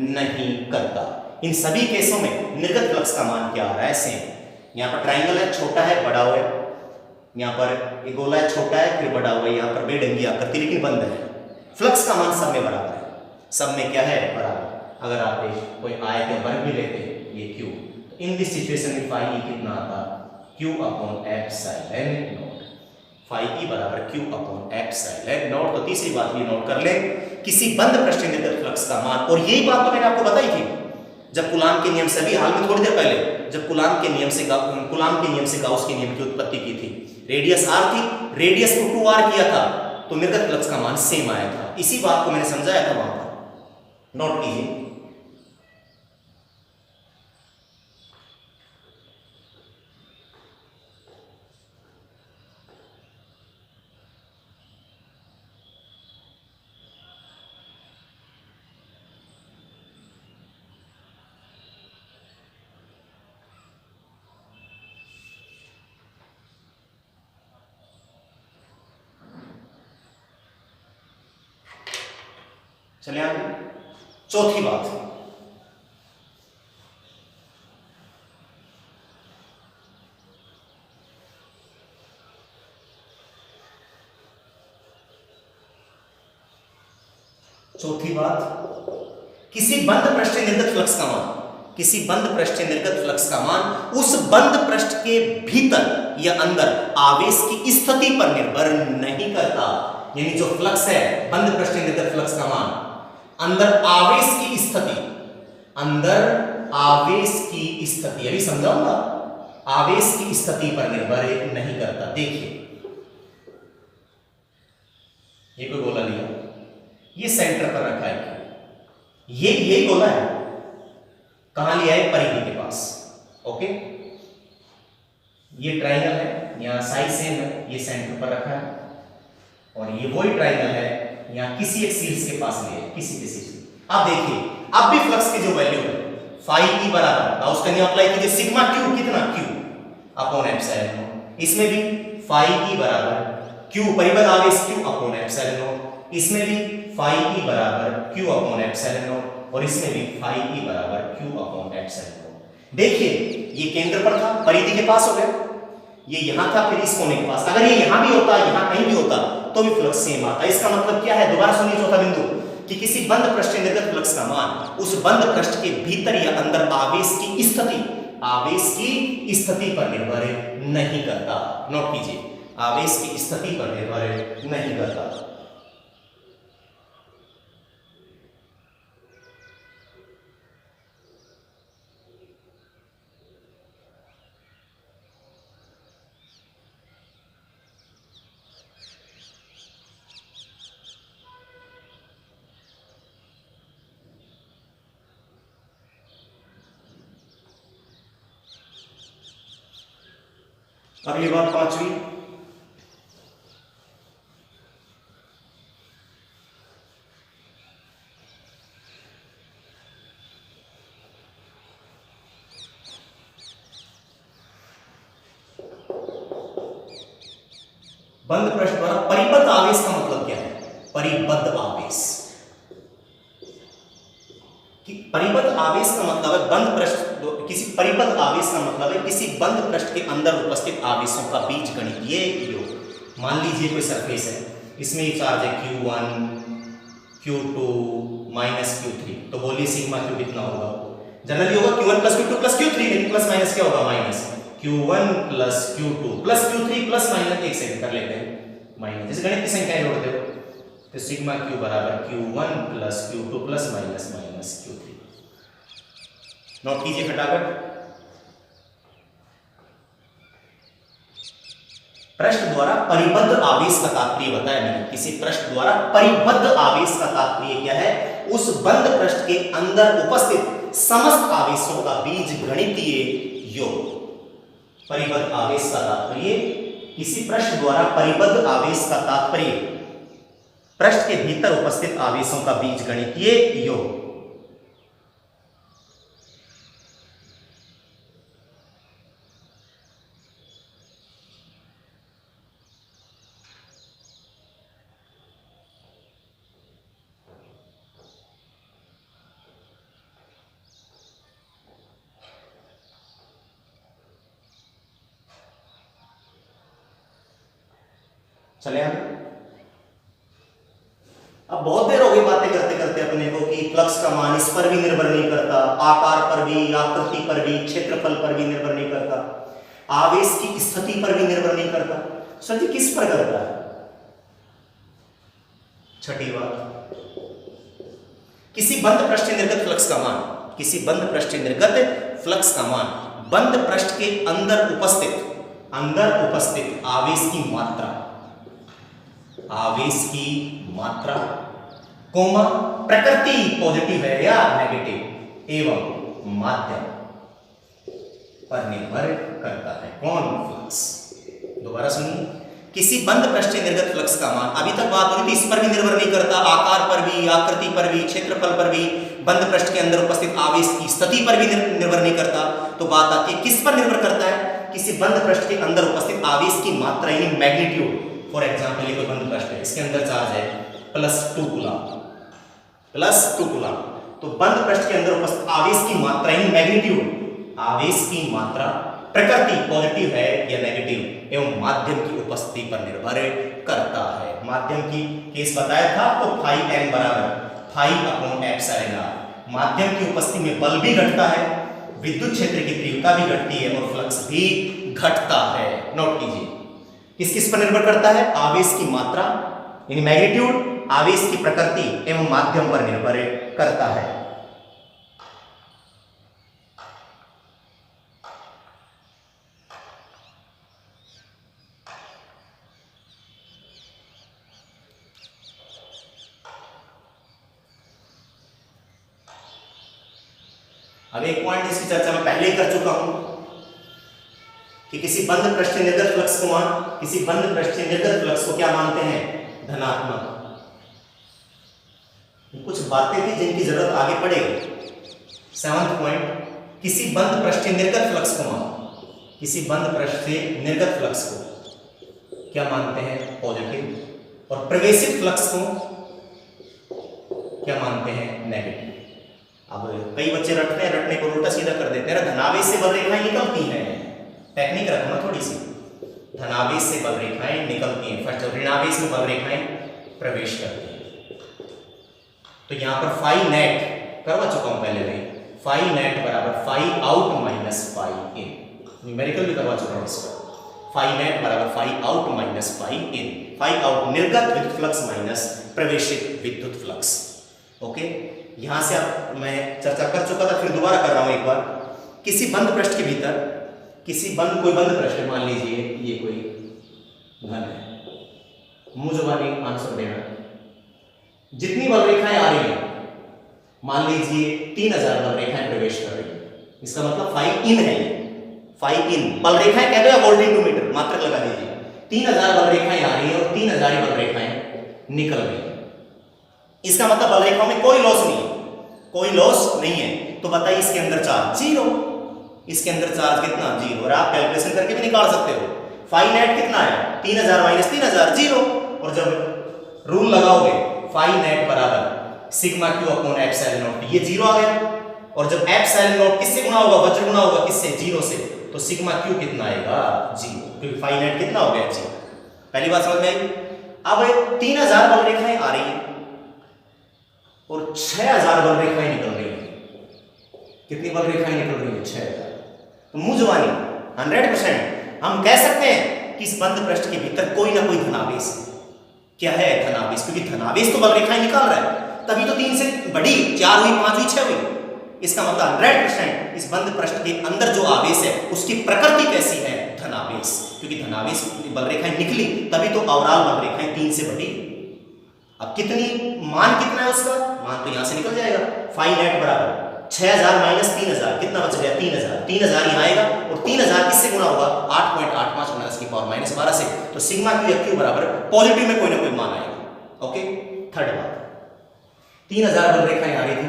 [SPEAKER 1] नहीं करता। इन सभी केसों में निर्गत फ्लक्स का मान क्या आ रहा है? सेम। यहाँ पर ट्रायंगल है, छोटा है, बड़ा हुआ है, यहाँ पर एक गोला है, छोटा है, फिर बड़ा हुआ है, यहाँ पर बेढंगी आकृति लेकिन बंद है। फ्लक्स का मान सब में बराबर है, सब में क्या है? बराबर। अगर आप कोई आयत या वर्ग भी लेते हैं, ये क्यू, इन दिस सिचुएशन में फाई ई कितना आता? Q upon epsilon naught. Phi E बराबर क्यू अपॉन एप्सिलॉन नॉट। तो तीसरी बात ये नोट कर ले, किसी बंद पृष्ठ निर्गत फ्लक्स का मान, और यही बात तो मैंने आपको बताई थी जब कूलाम के नियम से, अभी हाल में थोड़ी देर पहले, जब कूलाम के नियम से गाउस के नियम की उत्पत्ति की थी। रेडियस आर थी, रेडियस को 2r किया था, तो निर्गत फ्लक्स का मान सेम आया था। इसी बात को मैंने समझाया था वहां पर, नोट कीजिए। चलिए आगे, चौथी बात, चौथी बात, किसी बंद पृष्ठ से निर्गत फ्लक्स का मान, किसी बंद पृष्ठ से निर्गत फ्लक्स का मान उस बंद पृष्ठ के भीतर या अंदर आवेश की स्थिति पर निर्भर नहीं करता। यानी जो फ्लक्स है, बंद पृष्ठ से निर्गत फ्लक्स का मान अंदर आवेश की स्थिति, अंदर आवेश की स्थिति, अभी समझाऊंगा, आवेश की स्थिति पर निर्भर नहीं करता। देखिए ये कोई गोला लिया, ये सेंटर पर रखा है, ये गोला है, कहां लिया है, परिधि के पास। ओके, ये ट्रायंगल है, यहां साइड सेम है, ये सेंटर पर रखा है, और ये वही ट्रायंगल है, यहां किसी एक शीर्ष के पास लिया है, किसी के शीर्ष। अब देखिए, अब भी फ्लक्स की जो वैल्यू है फाई ई बराबर, उसका नियम अप्लाई कीजिए, सिग्मा क्यू कितना, क्यू अपॉन एप्सिलॉन। इसमें भी फाई ई बराबर क्यू, परिबद्ध आवेश क्यू अपॉन एप्सिलॉन, इसमें भी फाई ई बराबर क्यू अपॉन एप्सिलॉन, और इसमें भी फाई ई बराबर क्यू अपॉन एप्सिलॉन। देखिए ये केंद्र पर था, परिधि के पास हो गया, ये यहां था, फिर इस कोने के पास। अगर ये यहां भी होता, यहां कहीं भी होता, तो भी फ्लक्स सेम आता। इसका मतलब क्या है, दोबारा सुनिए चौथा बिंदु, कि किसी बंद पृष्ठ से निर्गत फ्लक्स का मान उस बंद पृष्ठ के भीतर या अंदर आवेश की स्थिति, आवेश की स्थिति पर निर्भर नहीं करता। नोट कीजिए, आवेश की स्थिति पर निर्भर नहीं करता। अगली बात पांचवी, बंद पृष्ठ द्वारा परिबद्ध आवेश का मतलब क्या है, परिबद्ध आवेश, कि परिबद्ध आवेश का मतलब है बंद पृष्ठ, किसी परिबद्ध आवेश का मतलब है किसी बंद पृष्ठ के अंदर उपस्थित आवेशों का बीजगणितीय योग। मान लीजिए कोई सरफेस है, इसमें ये चार्ज है Q1, Q2 माइनस Q3, तो बोलिए सिग्मा Q कितना होगा, जनरली होगा Q1 plus Q2 plus Q3, लेकिन प्लस माइनस क्या होगा, minus Q1 plus Q2 plus Q3 plus minus, एक सेकंड कर लेते हैं, माइनस, जैसे गणित की संख्याएं जोड़ते हो, तो सिग्मा Q बराबर Q1 plus Q2 plus minus minus Q3। Note कीजिए फटाफट, पृष्ठ द्वारा परिबद्ध आवेश का तात्पर्य बताया मैंने, किसी पृष्ठ द्वारा परिबद्ध आवेश का तात्पर्य क्या है, उस बंद पृष्ठ के अंदर उपस्थित समस्त आवेशों का बीजगणितीय योग। परिबद्ध आवेश का तात्पर्य, किसी पृष्ठ द्वारा परिबद्ध आवेश का तात्पर्य पृष्ठ के भीतर उपस्थित आवेशों का बीजगणितीय योग। चले आगे, अब बहुत देर हो गई बातें करते करते अपने को, कि फ्लक्स का मान इस पर भी निर्भर नहीं करता, आकार पर भी, आकृति पर भी, क्षेत्रफल पर भी निर्भर नहीं करता, आवेश की स्थिति पर भी निर्भर नहीं करता। सर जी किस पर करता है? छठी बात, किसी बंद पृष्ठ से निर्गत फ्लक्स का मान, किसी बंद पृष्ठ से निर्गत फ्लक्स का मान बंद पृष्ठ के अंदर उपस्थित आवेश की मात्रा, आवेश की मात्रा, कोमा प्रकृति पॉजिटिव है या नेगेटिव, एवं माध्यम पर निर्भर करता है। कौन? फ्लक्स। दोबारा सुनिए, किसी बंद पृष्ठ से निर्गत फ्लक्स का मान, अभी तक बात हुई थी इस पर भी निर्भर नहीं करता, आकार पर भी, आकृति पर भी, क्षेत्रफल पर भी, बंद पृष्ठ के अंदर उपस्थित आवेश की स्थिति पर भी निर्भर नहीं करता। तो बात आती है किस पर निर्भर करता है? किसी बंद पृष्ठ के अंदर उपस्थित आवेश की मात्रा यानी मैग्नीट्यूड। फॉर एग्जाम्पल ये कोई बंद पृष्ठ है, इसके अंदर चार्ज है +2 कूलम, +2 कूलम। तो बंद पृष्ठ के अंदर उपस्थित आवेश की मात्रा यानी मैग्नीट्यूड, आवेश की मात्रा प्रकृति पॉजिटिव है या नेगेटिव एवं माध्यम की उपस्थिति पर निर्भर करता है। माध्यम की केस बताया था आपको, फाई m बराबर फाई अपॉन एप्सिलॉन आर। माध्यम की उपस्थिति में बल भी घटता है, विद्युत क्षेत्र की तीव्रता भी घटती है और फ्लक्स भी घटता है। नोट कीजिए, किस किस पर निर्भर करता है? आवेश की मात्रा यानी मैग्नीट्यूड, आवेश की प्रकृति एवं माध्यम पर निर्भर करता है। अब एक पॉइंट इसकी चर्चा मैं पहले ही कर चुका हूं कि किसी बंद पृष्ठ निर्गत फ्लक्स को किसी बंद पृष्ठ निर्गत फ्लक्स को क्या मानते हैं? धनात्मक। कुछ बातें थी जिनकी जरूरत आगे पड़ेगी। 7वां पॉइंट, किसी बंद पृष्ठ निर्गत फ्लक्स को किसी बंद पृष्ठ से निर्गत फ्लक्स को क्या मानते हैं? पॉजिटिव। और प्रवेशित फ्लक्स को क्या मानते हैं? नेगेटिव। अब कई बच्चे रटने को उल्टा सीधा कर देते हैं। धनावेश से बल रेखाएं निकलती हैं, टेक्निक रखो ना थोड़ी सी। धनावेश से बल रेखाएं निकलती हैं, फिर ऋणावेश में बल रेखाएं प्रवेश करती हैं। तो यहां पर फाई नेट करवा चुका हूं पहले में, फाई नेट बराबर फाई आउट माइनस फाई इन, न्यूमेरिकल भी करवा चुका हूं इसका। फाई नेट बराबर फाई आउट माइनस फाई इन। फाई आउट निर्गत विद्युत फ्लक्स माइनस प्रवेशित विद्युत फ्लक्स। ओके, यहां से अब मैं चर्चा कर चुका था, फिर दोबारा कर रहा हूं एक बार। किसी बंद पृष्ठ के भीतर, कोई बंद पृष्ठ, मान लीजिए ये कोई घन है, मुंह जुबानी आंसर देना। जितनी बल रेखाएं आ रही हैं, मान लीजिए 3000 बल रेखाएं प्रवेश कर रही है, इसका मतलब फाई इन है। फाई इन बल रेखाएं कह दो या वोल्ट इनटू मीटर, मात्रक लगा दीजिए। 3000 बल रेखाएं आ रही है और 3000 बल रेखाएं निकल रही है। इसका मतलब बल रेखाओं में कोई लॉस नहीं है, कोई लॉस नहीं है। तो बताइए इसके अंदर चार्ज 0, इसके अंदर चार्ज कितना? 0। और आप कैलकुलेशन करके भी निकाल सकते हो। फाई नेट कितना है? 3000 माइनस 3000 0। और जब रूल लगाओगे फाई नेट बराबर sigma Q upon epsilon not, ये 0 आ गया। और जब एप्सिलॉन नॉट किससे गुणा होगा? वज्र गुणा होगा किससे? 0 से। तो सिग्मा क्यू कितना आएगा? 0, क्योंकि फाई नेट कितना हो गया? 0। पहली बात समझ में आई। अब 3000 बल रेखाएं आ रही है और 6000 बल रेखाएं निकल रही है। कितनी बल रेखाएं निकल रही है? 6000। तो मुंह जुबानी 100% हम कह सकते हैं कि इस बंद पृष्ठ के भीतर कोई ना कोई धनावेश है। क्या है? धनावेश, क्योंकि धनावेश तो बल रेखाएं निकाल रहा है, तभी तो 3 से बढ़ी, 4 हुई, 5 हुई, 6 हुई। इसका मतलब 100% इस बंद पृष्ठ के अंदर जो आवेश है उसकी प्रकृति कैसी है? धनावेश। क्योंकि धनावेश बल रेखाएं निकली तभी तो ओवरऑल बल रेखाएं 3 से बढ़ी। अब कितनी, मान कितना है उसका? मान तो यहां से निकल जाएगा। फाई नेट बराबर 6000 माइनस 3000, कितना बच गया? 3000। 3000 यहां आएगा और 3000 किससे गुणा होगा? 8.85 गुणा 10⁻12 से। तो सिग्मा क्यू या क्यू बराबर पॉजिटिव में कोई ना कोई मान आएगा। ओके, थर्ड बात, 3000 बल रेखाएं आ रही थी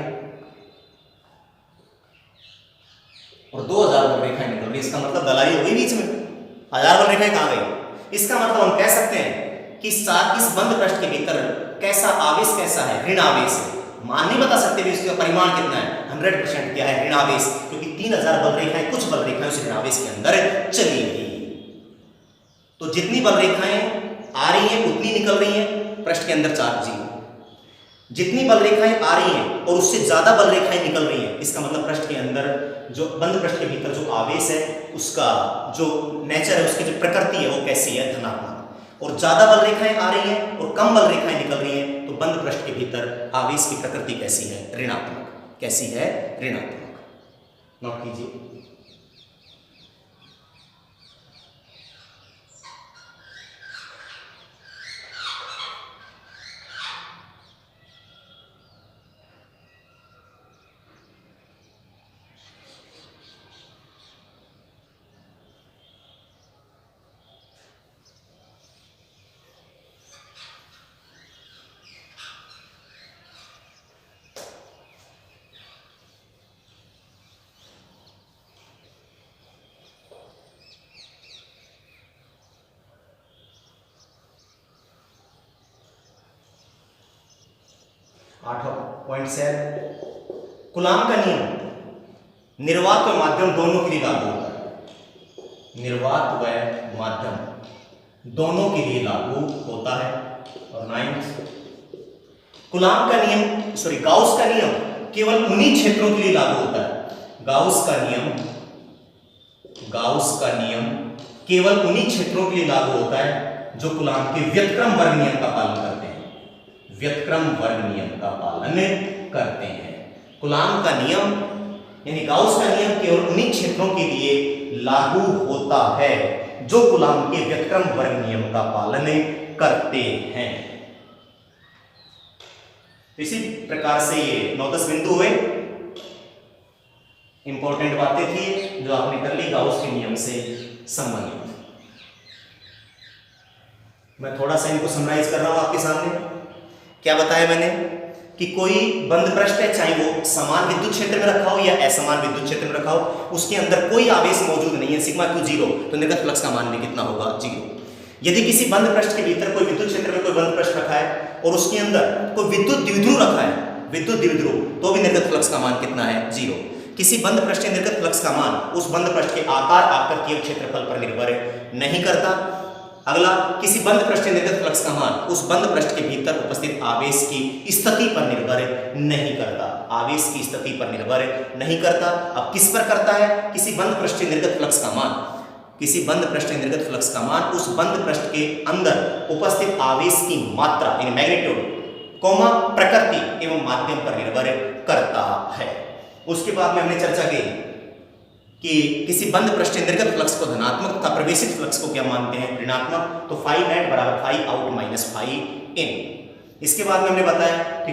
[SPEAKER 1] और 2000 बल रेखाएं निकल रही, इसका मतलब दलाली हो गई बीच में। 1000 बल रेखाएं कहां गई? इसका मतलब हम कह सकते हैं कि इस बंद पृष्ठ के भीतर कैसा आवेश, कैसा है? ऋण आवेश है। मान नहीं बता सकते भी इसका परिमाण कितना है? 100% क्या है? ऋण आवेश। क्योंकि 3000 बल रेखाएं, कुछ बल रेखाएं उस ऋण आवेश के अंदर चली गई। तो जितनी बल रेखाएं आ रही हैं उतनी निकल रही हैं, पृष्ठ के अंदर चार्ज 0। जितनी बल रेखाएं आ रही हैं और उससे ज्यादा बल रेखाएं निकल रही हैं, इसका मतलब पृष्ठ के अंदर जो बंद पृष्ठ के भीतर जो आवेश है उसका जो नेचर है, उसकी जो प्रकृति है वो कैसी है? धनात्मक। और ज्यादा बल रेखाएं आ रही हैं और कम बल रेखाएं निकल रही हैं, तो बंद पृष्ठ के भीतर आवेश की प्रकृति कैसी है? ऋणात्मक। कैसी है? ऋणात्मक। नोट कीजिए। आठवां पॉइंट से कूलाम का नियम निर्वात व माध्यम दोनों के लिए लागू होता है। निर्वात व माध्यम दोनों के लिए लागू होता है। और 9th कूलाम का नियम गाउस का नियम केवल उन्हीं क्षेत्रों के लिए लागू होता है। गाउस का नियम केवल उन्हीं क्षेत्रों के लिए लागू होता है जो कूलाम के व्युत्क्रम वर्ग नियम का पालन करते हैं। व्युत्क्रम वर्ग नियम का पालन करते हैं। कूलाम का नियम यानी गाउस का नियम केवल उन्हीं क्षेत्रों के लिए लागू होता है जो कूलाम के व्युत्क्रम वर्ग नियम का पालन करते हैं। इसी प्रकार से ये 9-10 बिंदु हुए, इंपॉर्टेंट बातें थी जो आपने कर ली गाउस के नियम से संबंधित। मैं थोड़ा सा इनको समराइज कर रहा हूं आपके सामने। क्या बताया मैंने कि कोई बंद पृष्ठ है, चाहे वो समान विद्युत क्षेत्र में रखा हो या असमान विद्युत क्षेत्र में रखा हो, उसके अंदर कोई आवेश मौजूद नहीं है, सिग्मा क्यू 0, तो निर्गत फ्लक्स का मान भी कितना होगा? 0। यदि किसी बंद पृष्ठ के भीतर कोई विद्युत क्षेत्र में कोई बंद पृष्ठ रखा है और उसके अंदर कोई विद्युत द्विध्रुव रखा है, तो भी निर्गत फ्लक्स का मान कितना है? 0। किसी बंद पृष्ठ के निर्गत फ्लक्स का मान उस बंद पृष्ठ के आकार, आकृति और क्षेत्रफल पर निर्भर नहीं करता। अगला, किसी बंद पृष्ठ के निर्गत फ्लक्स का मान उस बंद पृष्ठ के भीतर उपस्थित आवेश की स्थिति पर निर्भर नहीं करता। आवेश की स्थिति पर निर्भर नहीं करता। अब किस पर करता है? किसी बंद पृष्ठ के निर्गत फ्लक्स का मान उस बंद पृष्ठ के अंदर उपस्थित आवेश की मात्रा यानी मैग्नीट्यूड, प्रकृति एवं माध्यम पर निर्भर करता है। उसके बाद में हमने चर्चा की कि किसी बंद पृष्ठ के निर्गत फ्लक्स को धनात्मक तथा प्रवेशित फ्लक्स को क्या मानते हैं? ऋणात्मक। तो फाई नेट बराबर फाई आउट माइनस फाई इन। इसके बाद में हमने बताया कि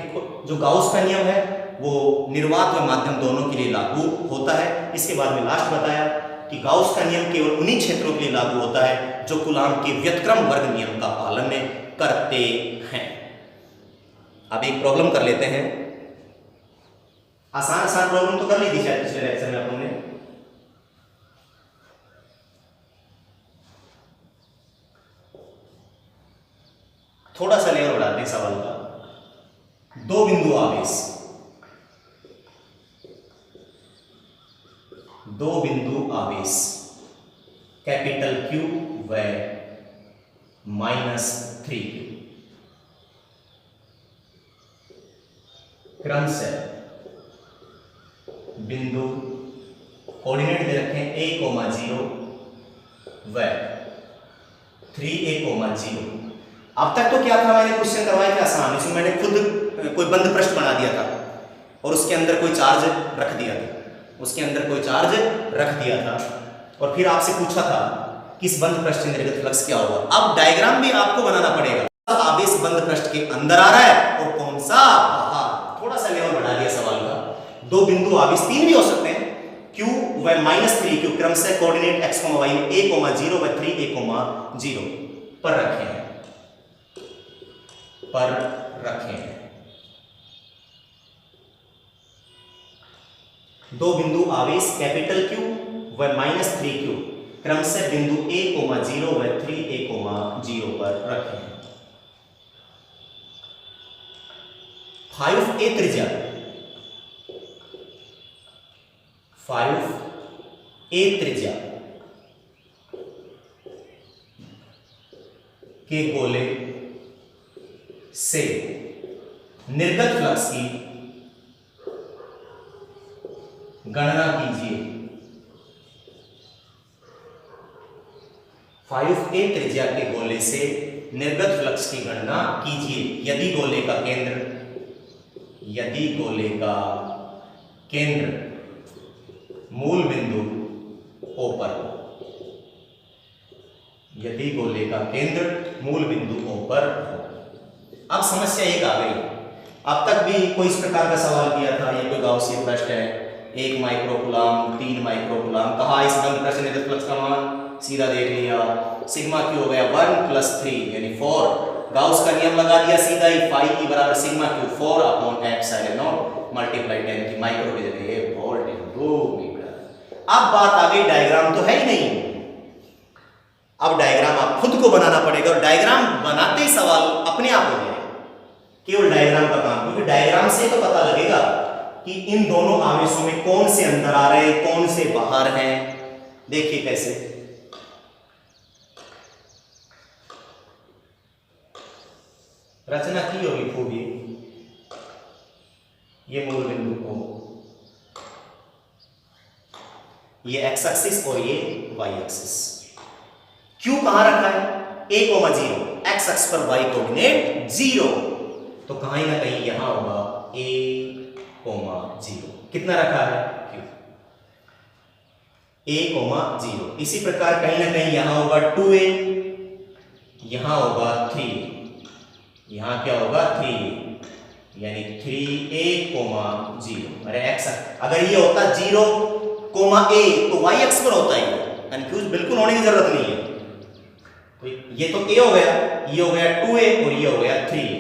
[SPEAKER 1] जो गाउस का नियम है वो निर्वात व माध्यम दोनों के लिए लागू होता है। इसके बाद में लास्ट बताया कि गाउस का नियम केवल उन्हीं क्षेत्रों के लिए लागू होता है जो कूलाम के व्युत्क्रम वर्ग नियम का पालन करते हैं। अब एक प्रॉब्लम कर लेते हैं। आसान प्रॉब्लम तो कर ली थी शायद पिछले लेक्चर में अपन ने। थोड़ा सा लेवल बढ़ाते हैं सवाल का। दो बिंदु आवेश कैपिटल Q व -3Q क्रमशः बिंदु कोऑर्डिनेट दे रखे हैं A,0 व 3A,0। अब तक तो क्या था, मैंने क्वेश्चन करवाया था आसान, इसमें मैंने खुद कोई बंद पृष्ठ बना दिया था और उसके अंदर कोई चार्ज रख दिया था और फिर आपसे पूछा था कि इस बंद पृष्ठ के निर्गत फ्लक्स क्या होगा। अब डायग्राम भी आपको बनाना पड़ेगा। आवेश बंद पृष्ठ के अंदर आ रहा है और कौन सा बाहर। थोड़ा सा लेवल बढ़ा दिया सवाल का। दो बिंदु आवेश, तीन भी हो सकते हैं, Q व -3Q क्रमशः कोऑर्डिनेट x, y में A,0 व 3A,0 पर रखे हैं। दो बिंदु आवेश कैपिटल Q व -3Q क्रमशः बिंदु A,0 व 3A,0 पर रखे हैं। 5A त्रिज्या के गोले से निर्गत फ्लक्स की गणना कीजिए। 5A त्रिज्या के गोले से निर्गत फ्लक्स की गणना कीजिए यदि गोले का केंद्र मूल बिंदु O पर हो। यदि गोले का केंद्र मूल बिंदु O पर हो। अब समस्या एक आ गई। अब तक भी कोई इस प्रकार का सवाल किया था, ये कोई गाउसियन पृष्ठ है, 1 माइक्रोकूलम 3 माइक्रोकूलम, कहा इस बंद पृष्ठ निर्गत फ्लक्स का मान, सीधा देख लिया, सिग्मा क्यू हो गया 1 + 3 यानी 4। गाउस का नियम लगा दिया सीधा ही, फाई ई बराबर सिग्मा क्यू 4/ε0 मल्टीप्लाई 10 की माइक्रो की जगह वोल्ट × मीटर। अब बात आ गई, डायग्राम तो है ही नहीं, अब डायग्राम आप खुद को बनाना पड़ेगा और डायग्राम बनाते ही सवाल अपने आप हो जाए। केवल डायग्राम का काम, क्योंकि डायग्राम से तो पता लगेगा कि इन दोनों आवेशों में कौन से अंदर आ रहे हैं, कौन से बाहर हैं। देखिए कैसे, रचना की होगी खूब। ये मूल बिंदु O, ये x एक्सिस और ये y एक्सिस। Q कहां रखा है? a, 0, x अक्ष पर y कोऑर्डिनेट 0, तो कहीं ना कहीं यहां होगा a, 0। कितना रखा है? Q, a, 0। इसी प्रकार कहीं ना कहीं यहां होगा 2a, यहां होगा 3, यहां क्या होगा? 3, यानी 3a, 0। अरे x, अगर ये होता 0, a तो y अक्ष पर होता है, कंफ्यूज बिल्कुल होने की जरूरत नहीं है। तो ये तो a हो गया, ये हो गया 2a और ये हो गया 3a,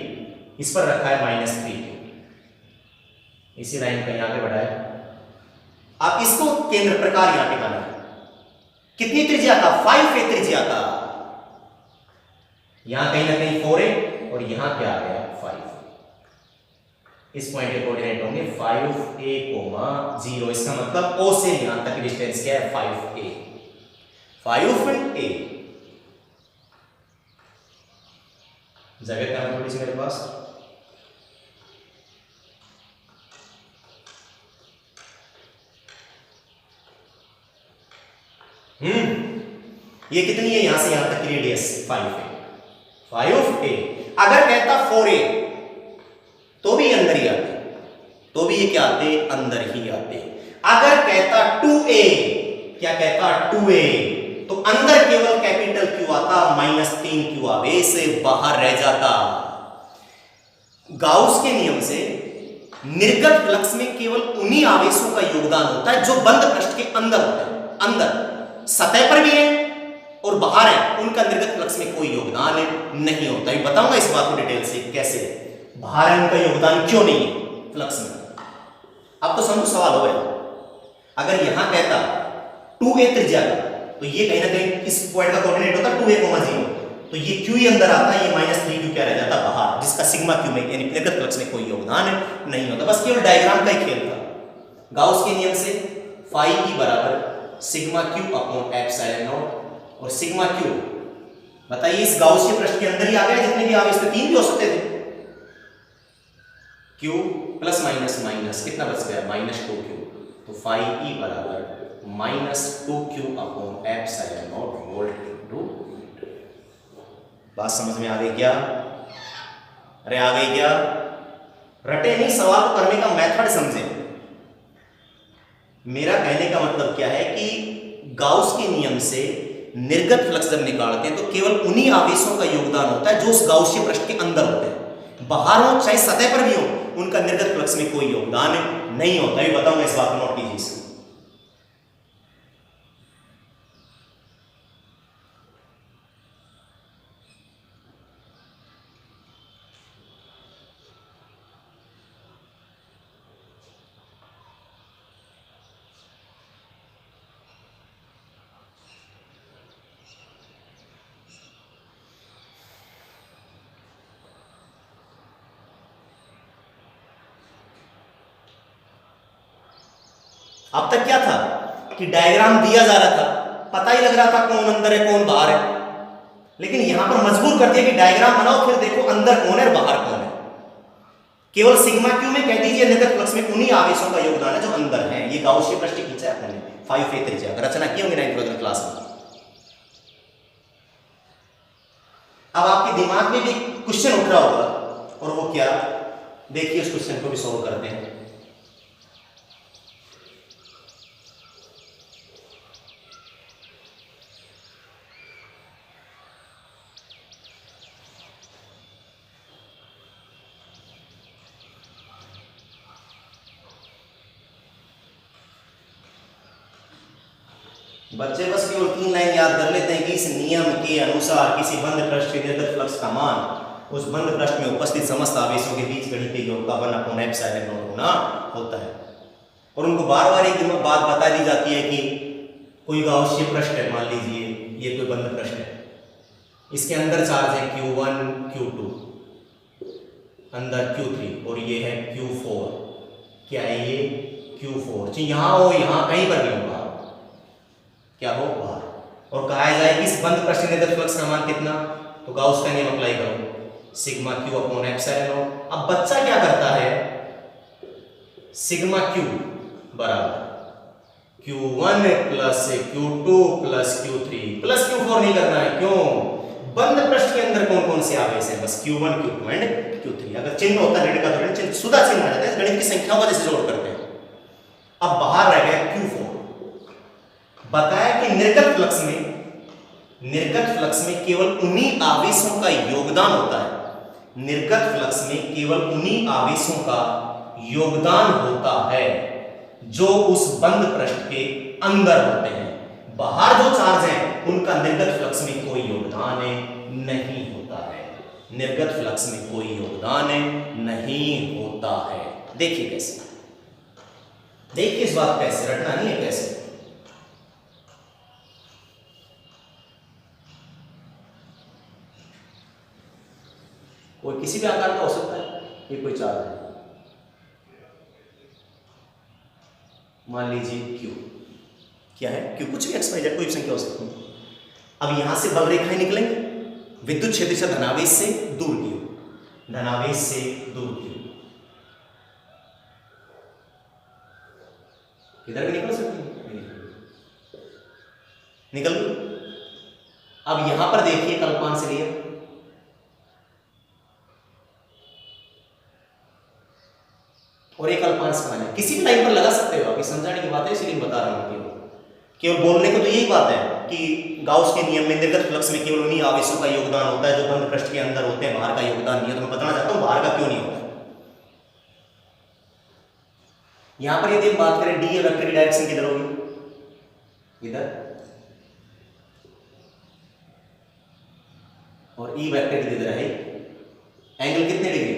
[SPEAKER 1] इस पर रखा है -3। इसी लाइन को यहां पे बढ़ाया। अब इसको केंद्र प्रकार यहां टिकाना है। कितनी त्रिज्या का? 5a त्रिज्या का। यहां कहीं ना कहीं 4a और यहां क्या आ गया? 5। इस पॉइंट के कोऑर्डिनेट होंगे 5a, 0। इसका मतलब O से यहां तक डिस्टेंस क्या है? 5a। 5a जगह क्या है थोड़ी सी मेरे पास? ये कितनी है? यहां से यहां तक की रेडियस 5a। अगर कहता 4a तो भी अंदर ही आते, तो भी ये क्या आते? अंदर ही आते। अगर कहता 2a, क्या कहता? 2a, तो अंदर केवल कैपिटल Q आता, -3Q आवेश से बाहर रह जाता। गाउस के नियम से निर्गत फ्लक्स में केवल उन्हीं आवेशों का योगदान होता है जो बंद पृष्ठ के अंदर होते हैं। अंदर सतह पर भी है और बाहर है, उनका निर्गत फ्लक्स में कोई योगदान नहीं होता। ये बताऊंगा इस बात को डिटेल से, कैसे बाहर है उनका योगदान क्यों नहीं है फ्लक्स में। अब तो समझो सवाल हो गया। अगर यहां कहता 2a त्रिज्या का, तो ये कहीं ना कहीं इस पॉइंट का कोऑर्डिनेट होता 2a, 0, तो ये Q ही अंदर आता, ये -3Q क्या रह जाता? बाहर, जिसका सिग्मा Q में यानी निर्गत फ्लक्स में कोई योगदान नहीं होता। बस केवल डायग्राम का ही खेल था। गाउस के नियम से फाई की बराबर sigma Q upon epsilon not, और सिग्मा Q बताइए इस गाउस के पृष्ठ के अंदर ही आ गया। जितने भी आवेश थे 3 भी हो सकते थे। Q प्लस माइनस कितना बच गया? -2Q। तो फाई ई बराबर -2Q upon epsilon not volt into. बात समझ में आ गई क्या? अरे आ गई क्या? रटे नहीं, सवाल को करने का मेथड समझे। मेरा कहने का मतलब क्या है कि गाउस के नियम से निर्गत फ्लक्स जब निकालते हैं तो केवल उन्हीं आवेशों का योगदान होता है जो उस गाउसीय पृष्ठ के अंदर होते हैं। बाहर हो चाहे सतह पर भी हो, उनका निर्गत फ्लक्स में कोई योगदान नहीं होता। ये बताऊंगा, इस बात को नोट कीजिए। अब तक क्या था कि डायग्राम दिया जा रहा था, पता ही लग रहा था कौन अंदर है कौन बाहर है, लेकिन यहां पर मजबूर कर दिया कि डायग्राम बनाओ फिर देखो अंदर कौन है और बाहर कौन है। केवल सिग्मा क्यू में कह दीजिए निर्गत फ्लक्स में उन्हीं आवेशों का योगदान है जो अंदर है। ये गाउसीय पृष्ठ खींचा है अपने 5a त्रिज्या, रचना की होंगे 9th क्लास में। अब आपके दिमाग में भी क्वेश्चन उठ रहा होगा, और वो क्या? देखिए उस क्वेश्चन को भी सॉल्व करते हैं। बच्चे बस केवल 3 लाइन याद कर लेते हैं कि इस नियम के अनुसार किसी बंद पृष्ठ के निर्गत फ्लक्स का मान उस बंद पृष्ठ में उपस्थित समस्त आवेशों के बीच गणितीय योग का 1/ε0 होना होता है। और उनको बार बार एक बात बता दी जाती है कि कोई गाउसीय पृष्ठ है, मान लीजिए ये कोई बंद पृष्ठ है, इसके अंदर चार्ज है Q1 Q2, अंदर Q3 और ये है Q4। क्या है ये? Q4। चाहे यहाँ हो यहाँ कहीं पर भी हो, क्या हो? बाहर। और कहा जाए कि इस बंद पृष्ठ के निर्गत फ्लक्स का मान कितना? तो गाउस का नियम अप्लाई करो, sigma Q upon epsilon not. अब बच्चा क्या करता है, सिग्मा क्यू बराबर Q1 plus Q2 plus Q3 plus Q4 नहीं करना है। क्यों? बंद पृष्ठ के अंदर कौन कौन से आवेश हैं? बस Q1 Q2 एंड Q3। अगर चिन्ह होता ऋण का तो ऋण चिन्ह, सुधा चिन्ह आ जाता है, गणित की संख्याओं का जैसे जोड़ करते हैं। अब बाहर रह गया Q4। बताया कि निर्गत फ्लक्स में केवल उन्हीं आवेशों का योगदान होता है। निर्गत फ्लक्स में केवल उन्हीं आवेशों का योगदान होता है जो उस बंद पृष्ठ के अंदर होते हैं। बाहर जो चार्ज है उनका निर्गत फ्लक्स में कोई योगदान नहीं होता है। निर्गत फ्लक्स में कोई योगदान नहीं होता है। देखिए कैसे, देखिए इस बात कैसे रटना नहीं है, कैसे कोई किसी भी आकार का हो सकता है। ये कोई चार्ज है, मान लीजिए Q। क्या है Q? कुछ भी एक्स वाई जेड कोई भी संख्या हो सकती है। अब यहां से बल रेखाएं निकलेंगे विद्युत क्षेत्र से धनावेश से दूर की ओर, धनावेश से दूर की ओर इधर भी निकल सकती है, निकल गई। अब यहां पर देखिए कल्पांश से लिया, और एक अल्पांश का है, किसी भी लाइन पर लगा सकते हो आप। ये समझाने की बात है, इसलिए बता रहा हूं। केवल बोलने को तो यही बात है कि गाउस के नियम में निर्गत फ्लक्स में केवल उन्हीं आवेशों का योगदान होता है जो बंद पृष्ठ के अंदर होते हैं, बाहर का योगदान नहीं है। तो मैं बताना चाहता हूं बाहर का क्यों नहीं होता। यहां पर यदि हम बात करें डी वेक्टर की डायरेक्शन किधर होगी? इधर, और ई वेक्टर की इधर है। एंगल कितने डिग्री?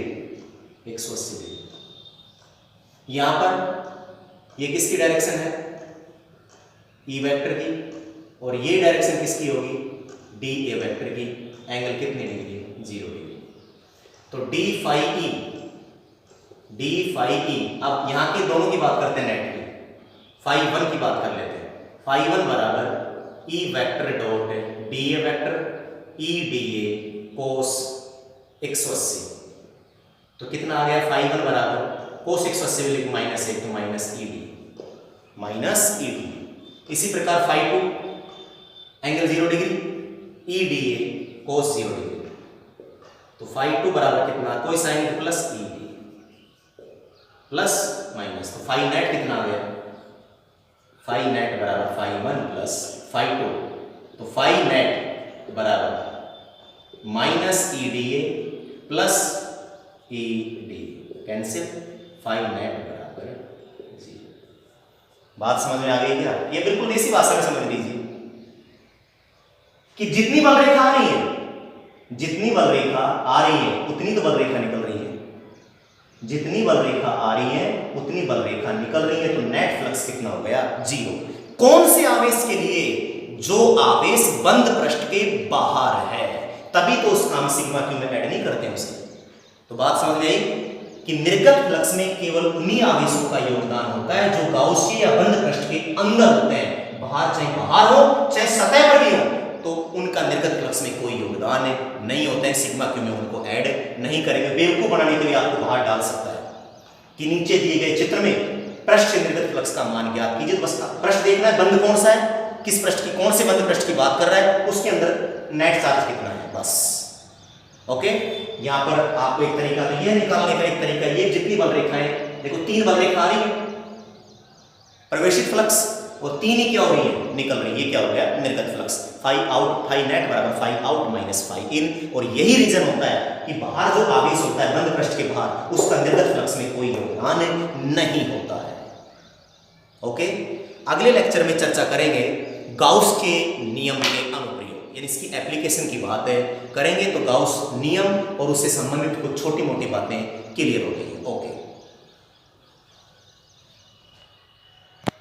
[SPEAKER 1] 180 डिग्री। यहां पर ये किसकी डायरेक्शन है? ई वेक्टर की। और ये डायरेक्शन किसकी होगी? डी ए वेक्टर की। एंगल कितने डिग्री? 0 डिग्री। तो डी फाई ई। अब यहां के दोनों की बात करते हैं नेट की, फाई 1 की बात कर लेते हैं। फाई 1 बराबर E vector dot D A vector E D A cos 180। तो कितना आ गया? फाई 1 बराबर कोस 180 में लिख -1 तो माइनस ई डी। इसी प्रकार phi 2 angle 0 degree E D A cos 0 degree. तो फाई 2 बराबर कितना? कोई sign plus E D plus minus, तो फाई नेट कितना आ गया? फाई नेट बराबर फाई 1 प्लस फाई 2। तो फाई नेट बराबर minus E D A plus E D, cancel. Phi net बराबर 0। बात समझ में आ गई क्या? ये बिल्कुल देसी भाषा में समझ लीजिए कि जितनी बल रेखा आ रही है, जितनी बल रेखा आ रही है उतनी तो बल रेखा निकल रही है। जितनी बल रेखा आ रही है उतनी बल रेखा निकल रही है। तो नेट फ्लक्स कितना हो गया? 0। कौन से आवेश के लिए? जो आवेश बंद पृष्ठ के बाहर है, तभी तो उसका हम सिग्मा क्यू में ऐड नहीं करते हैं उसे। तो बात समझ में आई कि निर्गत फ्लक्स में केवल उन्हीं आवेशों का योगदान होता है जो गाउसियन या बंद पृष्ठ के अंदर होते हैं। बाहर, चाहे बाहर हो चाहे सतह पर भी हो, तो उनका निर्गत फ्लक्स में कोई योगदान नहीं होता है। सिग्मा क्यू में उनको ऐड नहीं करेंगे। बेवकूफ बनाने के लिए आपको बाहर डाल सकता है कि नीचे दिए गए चित्र में पृष्ठ से निर्गत फ्लक्स का मान ज्ञात कीजिए। तो बस पृष्ठ देखना है बंद कौन सा है, किस पृष्ठ की, कौन से बंद पृष्ठ की बात कर रहा है, उसके अंदर नेट चार्ज कितना है, बस। ओके, यहां पर आपको एक तरीका तो यह निकालने का एक तरीका ये, जितनी बल रेखाएं देखो 3 बल रेखा आ रही है प्रवेशित फ्लक्स, और 3 ही क्या हो रही है? निकल रही है। ये क्या हो गया? निर्गत flux. Phi out, phi net बराबर phi out minus phi in. और यही रीजन होता है कि बाहर जो आवेश होता है बंद पृष्ठ के बाहर, उसका निर्गत फ्लक्स में कोई योगदान नहीं होता है। ओके, अगले लेक्चर में चर्चा करेंगे गाउस के नियम के अनुप्रयोग, यानी इसकी एप्लीकेशन की बात है करेंगे। तो गाउस नियम और उससे संबंधित कुछ छोटी मोटी बातें क्लियर हो गई। ओके।